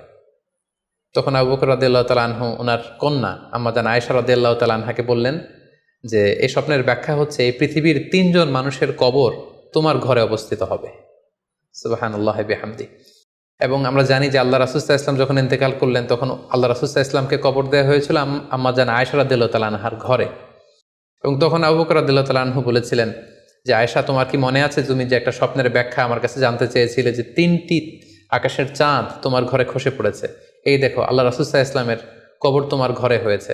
[SPEAKER 1] তখন আবু বকর রাদিয়াল্লাহু তাআলা আনহু ওনার কন্যা আম্মাজান আয়েশা রাদিয়াল্লাহু তাআলা আনহাকে বললেন যে এই স্বপ্নের ব্যাখ্যা হচ্ছে এই পৃথিবীর 3জন মানুষের কবর তোমার ঘরে অবস্থিত হবে। সুবহানাল্লাহি বিহামদি। এবং আমরা জানি যে আল্লাহ রাসূল সাল্লাল্লাহু আলাইহি ওয়াসাল্লাম যখন ইন্তেকাল করলেন তখন আল্লাহ রাসূল সাল্লাল্লাহু আলাইহি ওয়াসাল্লামকে কবর দেওয়া হয়েছিল আম্মাজান আয়েশা রাদিয়াল্লাহু তাআলা আনহার ঘরে। এবং তখন আবু বকর রাদিয়াল্লাহু তাআলা আনহু বলেছিলেন যে আয়েশা, তোমার কি মনে আছে তুমি যে একটা স্বপ্নের ব্যাখ্যা আমার কাছে জানতে চেয়েছিলে যে 3টি আকাশের চাঁদ তোমার ঘরে খসে পড়েছে, এই দেখো আল্লাহ রাসূল সাল্লাল্লাহু আলাইহি ওয়াসাল্লামের কবর তোমার ঘরে হয়েছে,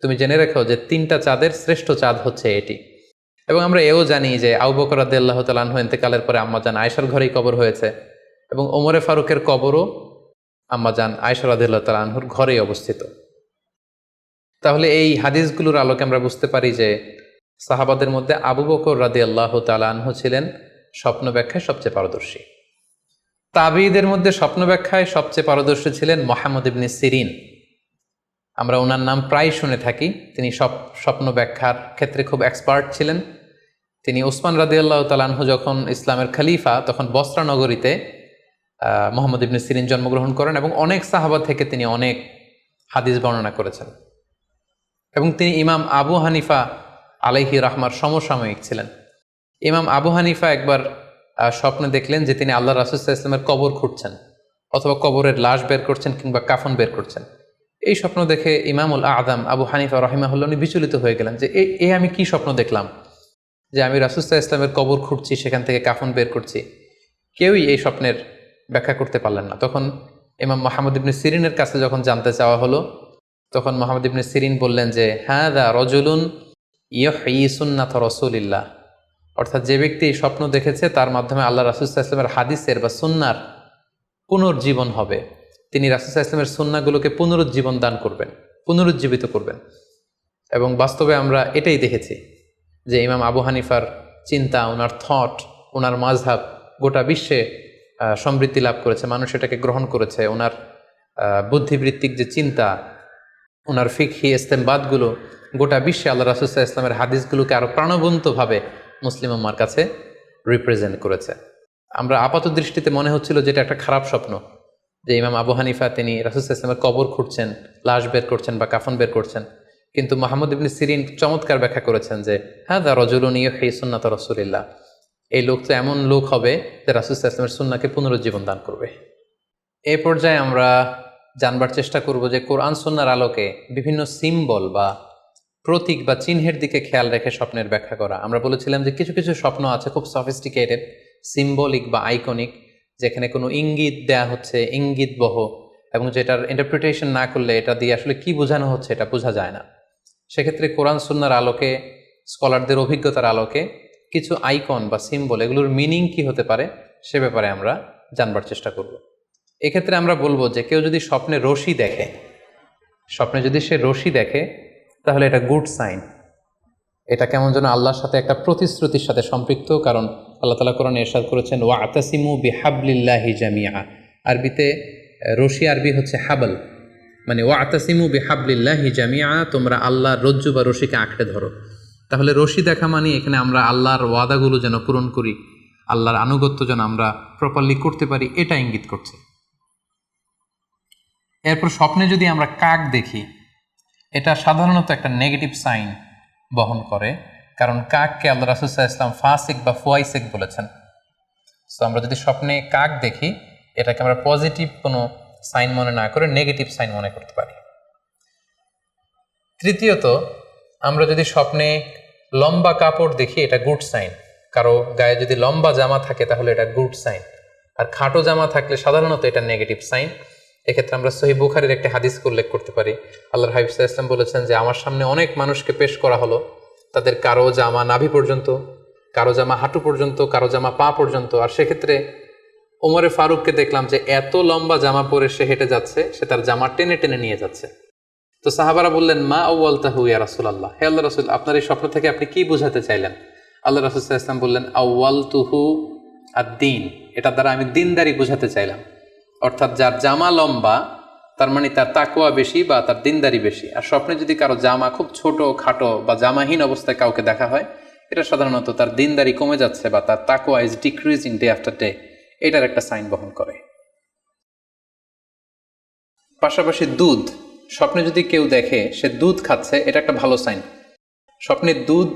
[SPEAKER 1] তুমি জেনে রেখো যে 3টা চাঁদের শ্রেষ্ঠ চাঁদ হচ্ছে এটি। এবং আমরা এও জানি যে আবু বকর রাদিয়াল্লাহু তাআলা আনহু ইন্তেকালের পরে আম্মাজান আয়েশার ঘরেই কবর হয়েছে এবং ওমরে ফারুকের কবরও আম্মাজান আয়েশা রাদিয়াল্লাহু তাআলা আনহুর ঘরেই অবস্থিত। তাহলে এই হাদিসগুলোর আলোকে আমরা বুঝতে পারি যে সাহাবাদের মধ্যে আবু বকর রাদিয়াল্লাহু তাআলা আনহু ছিলেন স্বপ্ন ব্যাখ্যায় সবচেয়ে পারদর্শী। তাবিঈদের মধ্যে স্বপ্ন ব্যাখ্যায় সবচেয়ে পারদর্শী ছিলেন মুহাম্মদ ইবনে সিরিন। আমরা ওনার নাম প্রায় শুনে থাকি। তিনি স্বপ্ন ব্যাখ্যার ক্ষেত্রে খুব এক্সপার্ট ছিলেন। তিনি ওসমান রাদিয়াল্লাহু তাআলা আনহু যখন ইসলামের খলিফা তখন বসরা নগরীতে মুহাম্মদ ইবনে সিরিন জন্মগ্রহণ করেন এবং অনেক সাহাবা থেকে তিনি অনেক হাদিস বর্ণনা করেছেন। এবং তিনি ইমাম আবু হানিফা আলাইহি রাহমার সমসাময়িক ছিলেন। ইমাম আবু হানিফা একবার স্বপ্নে দেখলেন যে তিনি আল্লাহ রাসূল সাল্লাল্লাহু আলাইহি ওয়াসাল্লামের কবর খুঁড়ছেন অথবা কবরের লাশ বের করছেন কিংবা কাফন বের করছেন। এই স্বপ্ন দেখে ইমামুল আযম আবু হানিফা রাহিমাহুল্লাহ উনি বিচলিত হয়ে গেলেন যে এ আমি কি স্বপ্ন দেখলাম যে আমি রাসূল সাল্লাল্লাহু আলাইহি ওয়াসাল্লামের কবর খুঁড়ছি, সেখান থেকে কাফন বের করছি। কেউই এই স্বপ্নের ব্যাখ্যা করতে পারলেন না। তখন ইমাম মুহাম্মদ ইবনে সিরিনের কাছে যখন জানতে চাওয়া হলো তখন মুহাম্মদ ইবনে সিরিন বললেন যে হাযা রাজুলুন ইউহয়ি সুন্নাত রাসূলিল্লাহ, অর্থাৎ যে ব্যক্তি এই স্বপ্ন দেখেছে তার মাধ্যমে আল্লাহ রাসূল সাল্লাল্লাহু আলাইহি ওয়াসাল্লামের হাদিসের বা সুন্নাহর পুনর্জীবন হবে। তিনি রাসূল সাল্লাল্লাহু আলাইহি ওয়াসাল্লামের সুন্নাহগুলোকে পুনরুজ্জীবন দান করবেন, পুনরুজ্জীবিত করবেন। এবং বাস্তবে আমরা এটাই দেখেছি যে ইমাম আবু হানিফার চিন্তা, ওনার থট, ওনার মাযহাব গোটা বিশ্বে সমৃদ্ধি লাভ করেছে, মানুষ এটাকে গ্রহণ করেছে। ওনার বুদ্ধিবৃত্তিক যে চিন্তা, ওনার ফিকহি ইস্তেমবাদগুলো গোটা বিশ্বে আল্লাহ রাসূল সাল্লাল্লাহু আলাইহি ওয়াসাল্লামের হাদিসগুলোকে আরও প্রাণবন্তভাবে মুসলিম উম্মার কাছে রিপ্রেজেন্ট করেছে। আমরা আপাত দৃষ্টিতে মনে হচ্ছিল যে এটা একটা খারাপ স্বপ্ন, যে ইমাম আবু হানিফা তিনি রাসূল সাল্লাল্লাহু আলাইহি ওয়াসাল্লামের কবর খুঁড়ছেন, লাশ বের করছেন বা কাফন বের করছেন। কিন্তু মুহাম্মদ ইবনে সিরিন চমৎকার ব্যাখ্যা করেছেন যে হাযা রাজুলুন ইউহয়ি সুন্নাত রাসূলিল্লাহ, এই লোক তো এমন লোক হবে যে রাসূল সাল্লাল্লাহু আলাইহি ওয়াসাল্লামের সুন্নাহকে পুনরুজ্জীবন দান করবে। এই পর্যায়ে আমরা জানবার চেষ্টা করব যে কোরআন সুন্নাহর আলোকে বিভিন্ন সিম্বল বা প্রতীক বা চিহ্নের দিকে খেয়াল রেখে স্বপ্নের ব্যাখ্যা করা। আমরা বলেছিলাম যে কিছু কিছু স্বপ্ন আছে খুব সফিস্টিকেটেড, সিম্বলিক বা আইকনিক, যেখানে কোনো ইঙ্গিত দেয়া হচ্ছে, ইঙ্গিতবহ, এবং যেটার ইন্টারপ্রিটেশন না করলে এটা দিয়ে আসলে কি বোঝানো হচ্ছে এটা বোঝা যায় না। সেক্ষেত্রে কোরআন সুন্নাহর আলোকে, স্কলারদের অভিজ্ঞতার আলোকে কিছু আইকন বা সিম্বল, এগুলোর মিনিং কি হতে পারে সে ব্যাপারে আমরা জানবার চেষ্টা করব। এক্ষেত্রে আমরা বলবো যে কেউ যদি স্বপ্নে রশি দেখে, স্বপ্নে যদি সে রশি দেখে তাহলে এটা গুড সাইন। এটা কেমন যেন আল্লাহর সাথে একটা প্রতিশ্রুতির সাথে সম্পৃক্ত, কারণ আল্লাহ তাআলা কোরআনে ইরশাদ করেছেন ওয়াতাসিমু বিহাবলিল্লাহি জামিআ। আরবিতে রশি আরবি হচ্ছে হাবল, মানে ওয়াতাসিমু বিহাবলিল্লাহি জামিআ, তোমরা আল্লাহর রজ্জু বা রশিকে আঁকড়ে ধরো। তাহলে রশি দেখা মানে এখানে আমরা আল্লাহর ওয়াদাগুলো যেন পূরণ করি, আল্লাহর আনুগত্য যেন আমরা প্রপারলি করতে পারি, এটা ইঙ্গিত করছে। এরপর স্বপ্নে যদি আমরা কাক দেখি, এটা সাধারণত একটা নেগেটিভ সাইন বহন করে, কারণ কাককে আল্লাহ রাসূল সাল্লাল্লাহু আলাইহি ওয়াসাল্লাম ফাসিক বা ফুয়াইসিক বলেছেন। সো আমরা যদি স্বপ্নে কাক দেখি এটাকে আমরা পজিটিভ কোনো সাইন মনে না করে নেগেটিভ সাইন মনে করতে পারি। তৃতীয়ত, আমরা যদি স্বপ্নে লম্বা কাপড় দেখি এটা গুড সাইন। কারো গায়ে যদি লম্বা জামা থাকে তাহলে এটা গুড সাইন, আর খাটো জামা থাকলে সাধারণত এটা নেগেটিভ সাইন। এক্ষেত্রে আমরা সহিহ বুখারীর একটা হাদিসকে উল্লেখ করতে পারি। আল্লাহর হাবিব সাল্লাল্লাহু আলাইহি ওয়াসাল্লাম বলেছেন যে আমার সামনে অনেক মানুষকে পেশ করা হলো, তাদের কারো জামা নাভি পর্যন্ত, কারো জামা হাঁটু পর্যন্ত, কারো জামা পা পর্যন্ত। আর সেক্ষেত্রে ওমরে ফারুককে দেখলাম যে এত লম্বা জামা পরে সে হেঁটে যাচ্ছে, সে তার জামা টেনে টেনে নিয়ে যাচ্ছে। তো সাহাবারা বললেন মা আউয়ালতাহু ইয়া রাসূলুল্লাহ, হে আল্লাহর রাসূল আপনার এই স্বপ্ন থেকে আপনি কি বোঝাতে চাইলেন? আল্লাহ রাসূল সাল্লাল্লাহু আলাইহি ওয়াসাল্লাম বললেন আউয়ালতুহু আদ-দীন, এটা দ্বারা আমি দিনদারি বোঝাতে চাইলাম। অর্থাৎ যার জামা লম্বা তার মানে তার তাকওয়া বেশি বা তার দিনদারি বেশি। আর স্বপ্নে যদি কারো জামা খুব ছোট খাটো বা জামাহীন অবস্থায় কাউকে দেখা হয়, এটা সাধারণত তার দিনদারি কমে যাচ্ছে বা তার তাকওয়া is decreasing day after day, এটার একটা সাইন বহন করে। পাশাপাশি দুধ, স্বপ্নে যদি কেউ দেখে সে দুধ খাচ্ছে, এটা একটা ভালো সাইন। স্বপ্নে দুধ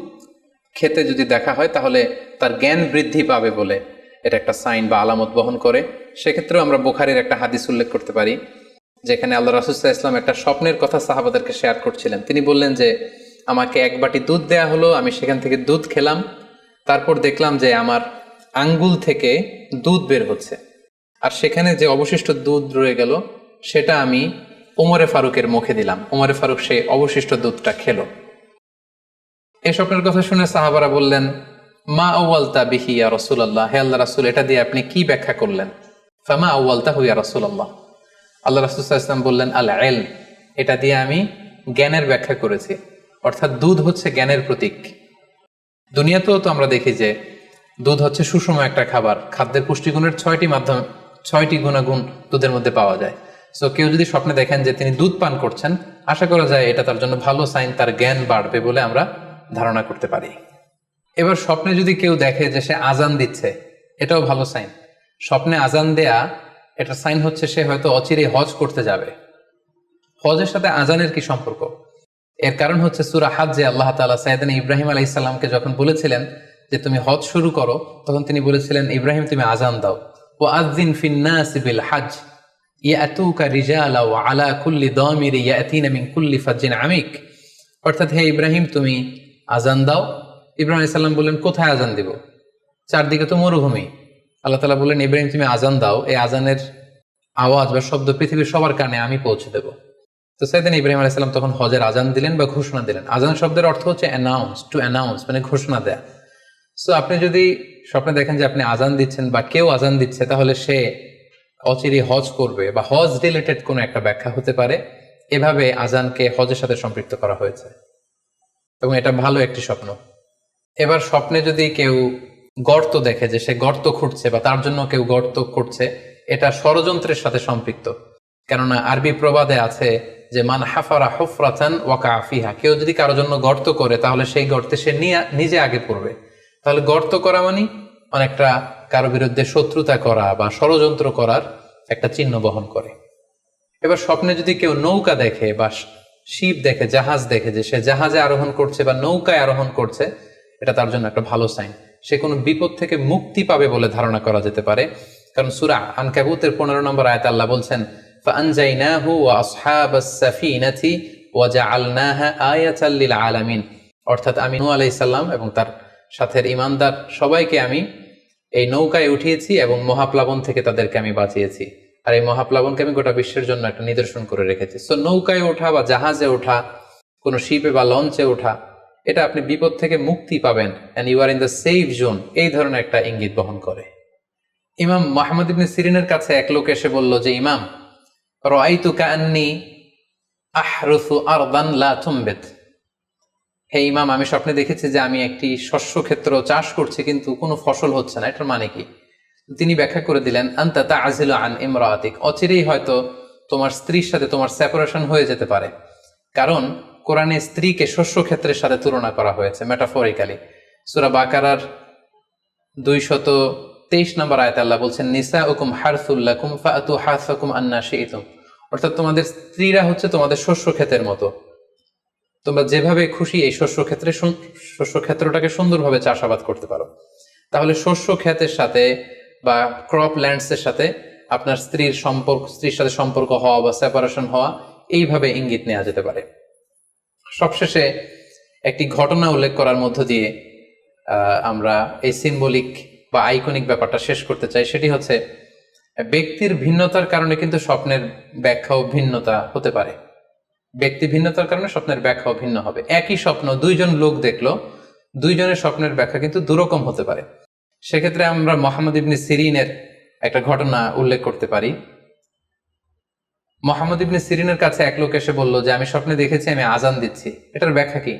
[SPEAKER 1] খেতে যদি দেখা হয় তাহলে তার জ্ঞান বৃদ্ধি পাবে বলে এটা একটা সাইন বা আলামত বহন করে। সেক্ষেত্রেও আমরা বুখারীর একটা হাদিস উল্লেখ করতে পারি, যেখানে আল্লাহ রাসূল সাল্লাল্লাহু আলাইহি ওয়াসাল্লাম একটা স্বপ্নের কথা সাহাবাদেরকে শেয়ার করছিলেন। তিনি বললেন যে আমাকে এক বাটি দুধ দেয়া হলো, আমি সেখান থেকে দুধ খেলাম, তারপর দেখলাম যে আমার আঙ্গুল থেকে দুধ বের হচ্ছে, আর সেখানে যে অবশিষ্ট দুধ রয়ে গেল সেটা আমি ওমরে ফারুকের মুখে দিলাম। ওমরে ফারুক সেই অবশিষ্ট দুধটা খেলো। এই স্বপ্নের কথা শুনে সাহাবারা বললেন, মা আউয়ালতা বিহি ইয়া রাসূলুল্লাহ, হে আল্লাহ রাসূল, এটা দিয়ে আপনি কি ব্যাখ্যা করলেন? ফামা আউয়ালতাহু ইয়া রাসূলুল্লাহ, আল্লাহ রাসূল সাল্লাল্লাহু আলাইহি ওয়াসাল্লাম বললেন, আল ইলম, এটা দিয়ে আমি জ্ঞানের ব্যাখ্যা করেছি। অর্থাৎ দুধ হচ্ছে জ্ঞানের প্রতীক। দুনিয়াতেও তো আমরা দেখি যে দুধ হচ্ছে সুষম একটা খাবার, খাদ্যের পুষ্টিগুণের 6টি গুণাগুণ দুধের মধ্যে পাওয়া যায়। সো কেউ যদি স্বপ্নে দেখেন যে তিনি দুধ পান করছেন, আশা করা যায় এটা তার জন্য ভালো সাইন, তার জ্ঞান বাড়বে বলে আমরা ধারণা করতে পারি। এবার স্বপ্নে যদি কেউ দেখে যে সে আজান দিচ্ছে, এটাও ভালো সাইন। স্বপ্নে আজান দেয়া এটা সাইন হচ্ছে সে হয়তো অচিরে হজ করতে যাবে। হজের সাথে আজানের কি সম্পর্ক? এর কারণ হচ্ছে সূরা হজ্জে আল্লাহ তাআলা সাইয়েদনা ইব্রাহিম আলাইহিস সালামকে যখন বলেছিলেন যে তুমি হজ শুরু করো, তখন তিনি বলেছিলেন, ইব্রাহিম তুমি আজান দাও, ওয়া আযযিন ফিন নাসি বিল হজ ইয়াতুকা রিজালা ওয়া আলা কুল্লি দামিরি ইয়াতিনা মিন কুল্লি ফাজ্জিন আমিক। অর্থাৎ হে ইব্রাহিম তুমি আজান দাও। ইব্রাহিম আলাইহিস সালাম বললেন, কোথায় আজান দিব? চারদিকে তো মরুভূমি। আল্লাহ তাআলা বললেন, ইব্রাহিম তুমি আজান দাও, এই আজানের আওয়াজ বা শব্দ পৃথিবীর সবার কানে আমি পৌঁছে দেব। তো সাইয়েদনা ইব্রাহিম আলাইহিস সালাম তখন হজের আজান দিলেন বা ঘোষণা দিলেন। আজান শব্দের অর্থ হচ্ছে অ্যানাউন্স, টু অ্যানাউন্স, মানে ঘোষণা দেয়া। সো আপনি যদি স্বপ্নে দেখেন যে আপনি আজান দিচ্ছেন বা কেউ আজান দিচ্ছে, তাহলে সে অচিরে হজ করবে বা হজ রিলেটেড কোনো একটা ব্যাখ্যা হতে পারে। এভাবে আজানকে হজের সাথে সম্পৃক্ত করা হয়েছে এবং এটা ভালো একটি স্বপ্ন। এবার স্বপ্নে যদি কেউ গর্ত দেখে যে সে গর্ত খুঁড়ছে বা তার জন্য কেউ গর্ত করছে, এটা ষড়যন্ত্রের সাথে সম্পৃক্ত। কেননা আরবি প্রবাদে আছে যে মান হাফারা হুফরাতান ওয়াকা ফিহা, কেউ যদি কারো জন্য গর্ত করে তাহলে সেই গর্তে সে নিজে আগে পড়বে। তাহলে গর্ত করা মানে অনেকটা কারো বিরুদ্ধে শত্রুতা করা বা ষড়যন্ত্র করার একটা চিহ্ন বহন করে। এবার স্বপ্নে যদি কেউ নৌকা দেখে বা শিপ দেখে, জাহাজ দেখে যে সে জাহাজে আরোহণ করছে বা নৌকায় আরোহণ করছে, এটা তার জন্য একটা ভালো সাইন। সে কোনো বিপদ থেকে মুক্তি পাবে বলে ধারণা করা যেতে পারে। কারণ সূরা আনকাবুতের 15 নম্বর আয়াতে আল্লাহ বলছেন, ফাআনজাইনাহু ওয়া আসহাবাস সাফিনাতি ওয়া জাআলনাহা আয়াতাল লিল আলামিন। অর্থাৎ আমি নূহ আলাইহিস সালাম এবং তার সাথের ঈমানদার সবাইকে আমি এই নৌকায় উঠিয়েছি এবং মহাপ্লাবন থেকে তাদেরকে আমি বাঁচিয়েছি। আর এই মহাপ্লাবনকে আমি গোটা বিশ্বের জন্য একটা নিদর্শন করে রেখেছি। সো নৌকায় ওঠা বা জাহাজে ওঠা, কোনো শিপে বা লঞ্চে ওঠা, এটা আপনি বিপদ থেকে মুক্তি পাবেন, and you are in the safe zone, এই ধরনের একটা ইঙ্গিত বহন করে। ইমাম মুহাম্মদ ইবনে সিরিনের কাছে এক লোক এসে বলল যে, ইমাম, রাআইতু কাআন্নী আহরুসু আরদান লা তুমবিত, হে ইমাম, আমি স্বপ্নে দেখেছি যে আমি একটি শস্য ক্ষেত্র চাষ করছি কিন্তু কোনো ফসল হচ্ছে না, এটার মানে কি? তিনি ব্যাখ্যা করে দিলেন, আনতা তা'জিলু আন ইমরাআতিক, অচিরেই হয়তো তোমার স্ত্রীর সাথে তোমার সেপারেশন হয়ে যেতে পারে। কারণ কোরআনে স্ত্রীকে শস্য ক্ষেত্রের সাথে তুলনা করা হয়েছে মেটাফরিক্যালি। সূরা বাকারার 223 নম্বর আয়াতে আল্লাহ বলছেন, নিসাউকুম হারসুল লাকুম ফাআতু হারসাকুম আন্না শি'তুম। অর্থাৎ তোমাদের স্ত্রীরা হচ্ছে তোমাদের শস্য ক্ষেতের মতো, তোমরা যেভাবে খুশি এই শস্য ক্ষেত্রটাকে সুন্দরভাবে চাষাবাদ করতে পারো। তাহলে শস্য ক্ষেতের সাথে বা ক্রপ ল্যান্ডসের সাথে আপনার স্ত্রীর সাথে সম্পর্ক হওয়া বা সেপারেশন হওয়া, এইভাবে ইঙ্গিত নেওয়া যেতে পারে। সবশেষে একটি ঘটনা উল্লেখ করার মধ্য দিয়ে আমরা এই সিম্বলিক বা আইকনিক ব্যাপারটা শেষ করতে চাই। সেটি হচ্ছে, ব্যক্তির ভিন্নতার কারণে কিন্তু স্বপ্নের ব্যাখ্যাও ভিন্নতা হতে পারে। ব্যক্তি ভিন্নতার কারণে স্বপ্নের ব্যাখ্যাও ভিন্ন হবে। একই স্বপ্ন দুইজন লোক দেখলো, দুইজনের স্বপ্নের ব্যাখ্যা কিন্তু দুরকম হতে পারে। সেক্ষেত্রে আমরা মুহাম্মদ ইবনে সিরিনের একটা ঘটনা উল্লেখ করতে পারি। মুহাম্মদ ইবনে সিরিনের কাছে এক লোক এসে বলল যে, আমি স্বপ্নে দেখেছি আমি আজান দিচ্ছি, এটার ব্যাখ্যা কি?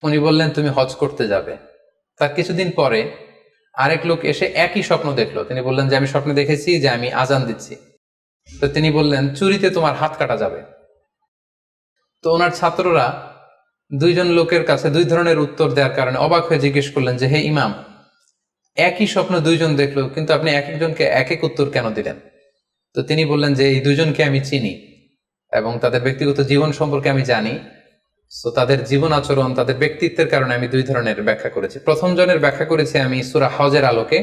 [SPEAKER 1] উনি বললেন, তুমি হজ করতে যাবে। তার কিছুদিন পরে আরেক লোক এসে একই স্বপ্ন দেখলো, তিনি বললেন যে, আমি স্বপ্নে দেখেছি যে আমি আজান দিচ্ছি। তো তিনি বললেন, চুরিতে তোমার হাত কাটা যাবে। তো ওনার ছাত্ররা দুইজন লোকের কাছে দুই ধরনের উত্তর দেওয়ার কারণে অবাক হয়ে জিজ্ঞেস করলেন যে, হে ইমাম, একই স্বপ্ন দুইজন দেখলো, কিন্তু আপনি এক একজনকে এক এক উত্তর কেন দিলেন? তো তিনি বললেন যে, এই দুইজনকে আমি চিনি এবং তাদের ব্যক্তিগত জীবন সম্পর্কে আমি জানি। তো তাদের জীবন আচরণ, তাদের ব্যক্তিত্বের কারণে আমি দুই ধরনের ব্যাখ্যা করেছি। প্রথম জনের ব্যাখ্যা করেছি আমি সূরা হজের আলোকে,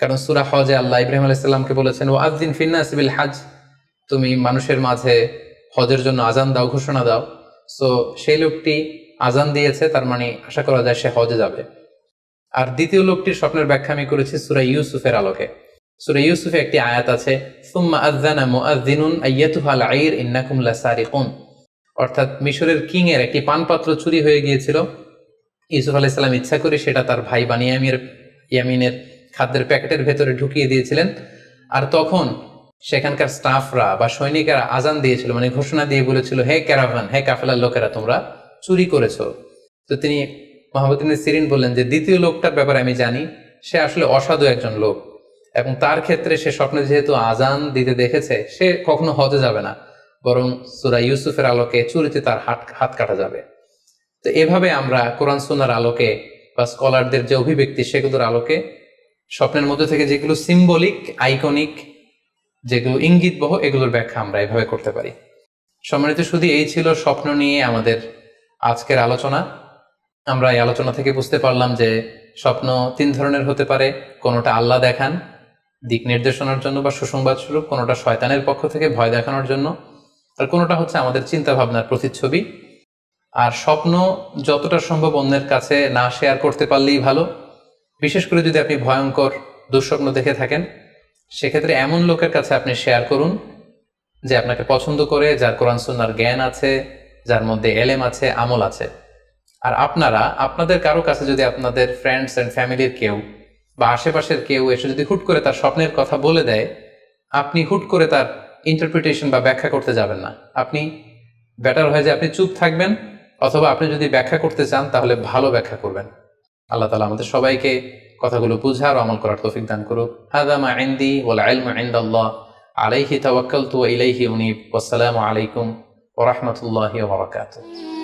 [SPEAKER 1] কারণ সূরা হজে আল্লাহ ইব্রাহিম আলাইহিস সালামকে বলেছেন, ওয়াজ্জিন ফিন্নাস বিল হজ, তুমি মানুষের মাঝে হজের জন্য আজান দাও, ঘোষণা দাও। সো সেই লোকটি আজান দিয়েছে, তার মানে আশা করা যায় সে হজে যাবে। আর দ্বিতীয় লোকটির স্বপ্নের ব্যাখ্যা আমি করেছি সূরা ইউসুফের আলোকে। সূরা ইউসুফে একটি আয়াত আছে, সুম্মা আযানা মুআযযিনুন আইয়াতুহাল আইর ইন্নাকুম লাসারিকুন, অর্থাৎ মিশরের কিং এর একটি পানপাত্র চুরি হয়ে গিয়েছিল। ইউসুফ আলাইহিস সালাম ইচ্ছা করে সেটা তার ভাই ইয়ামিনের খাদ্যের প্যাকেটের ভেতরে ঢুকিয়ে দিয়েছিলেন। আর তখন সেখানকার স্টাফরা বা সৈনিকেরা আজান দিয়েছিল, মানে ঘোষণা দিয়ে বলেছিল, হে ক্যারাভান, হে কাফেলার লোকেরা, তোমরা চুরি করেছো। তো তিনি মুহাম্মদ ইবনে সিরিন বললেন যে, দ্বিতীয় লোকটার ব্যাপারে আমি জানি, সে আসলে অসাধু একজন লোক, এবং তার ক্ষেত্রে সে স্বপ্নে যেহেতু আজান দিতে দেখেছে, সে কখনো হজে যাবে না, বরং সূরা ইউসুফের আলোকে চুরিতে তার হাত কাটা যাবে। তো এভাবে আমরা কোরআন সুন্নাহর আলোকে বা স্কলারদের যে অভিব্যক্তি, সেগুলোর আলোকে স্বপ্নের মধ্যে থেকে যেগুলো সিম্বলিক, আইকনিক, যেগুলো ইঙ্গিতবহ, এগুলোর ব্যাখ্যা আমরা এভাবে করতে পারি। সম্মানিত শুধু এই ছিল স্বপ্ন নিয়ে আমাদের আজকের আলোচনা। আমরা এই আলোচনা থেকে বুঝতে পারলাম যে স্বপ্ন তিন ধরনের হতে পারে। কোনোটা আল্লাহ দেখান দিক নির্দেশনার জন্য বা সুসংবাদ স্বরূপ, কোনোটা শয়তানের পক্ষ থেকে ভয় দেখানোর জন্য, আর কোনোটা হচ্ছে আমাদের চিন্তা ভাবনার প্রতিচ্ছবি। আর স্বপ্ন যতটা সম্ভব অন্যের কাছে না শেয়ার করতে পারলেই ভালো। বিশেষ করে যদি আপনি ভয়ঙ্কর দুঃস্বপ্ন দেখে থাকেন, সেক্ষেত্রে এমন লোকের কাছে আপনি শেয়ার করুন যে আপনাকে পছন্দ করে, যার কোরআন সুন্নাহর জ্ঞান আছে, যার মধ্যে এলেম আছে, আমল আছে। আর আপনাদের কারো কাছে যদি আপনাদের ফ্রেন্ডস অ্যান্ড ফ্যামিলির কেউ বা আশেপাশের কেউ এসে যদি হুট করে তার স্বপ্নের কথা বলে দেয়, আপনি হুট করে তার ইন্টারপ্রিটেশন বা ব্যাখ্যা করতে যাবেন না। আপনি বেটার হয় যে আপনি চুপ থাকবেন, অথবা আপনি যদি ব্যাখ্যা করতে চান তাহলে ভালো ব্যাখ্যা করবেন। আল্লাহ তাআলা আমাদের সবাইকে কথাগুলো বুঝার ও আমল করার তৌফিক দান করুক। হাযা মা ইনদি ওয়াল ইলমু ইনদাল্লাহ, আলাইহি তাওয়াক্কালতু ওয়া ইলাইহি উনীব। ওয়াসসালামু আলাইকুম ওয়া রাহমাতুল্লাহি ওয়া বারাকাতুহু।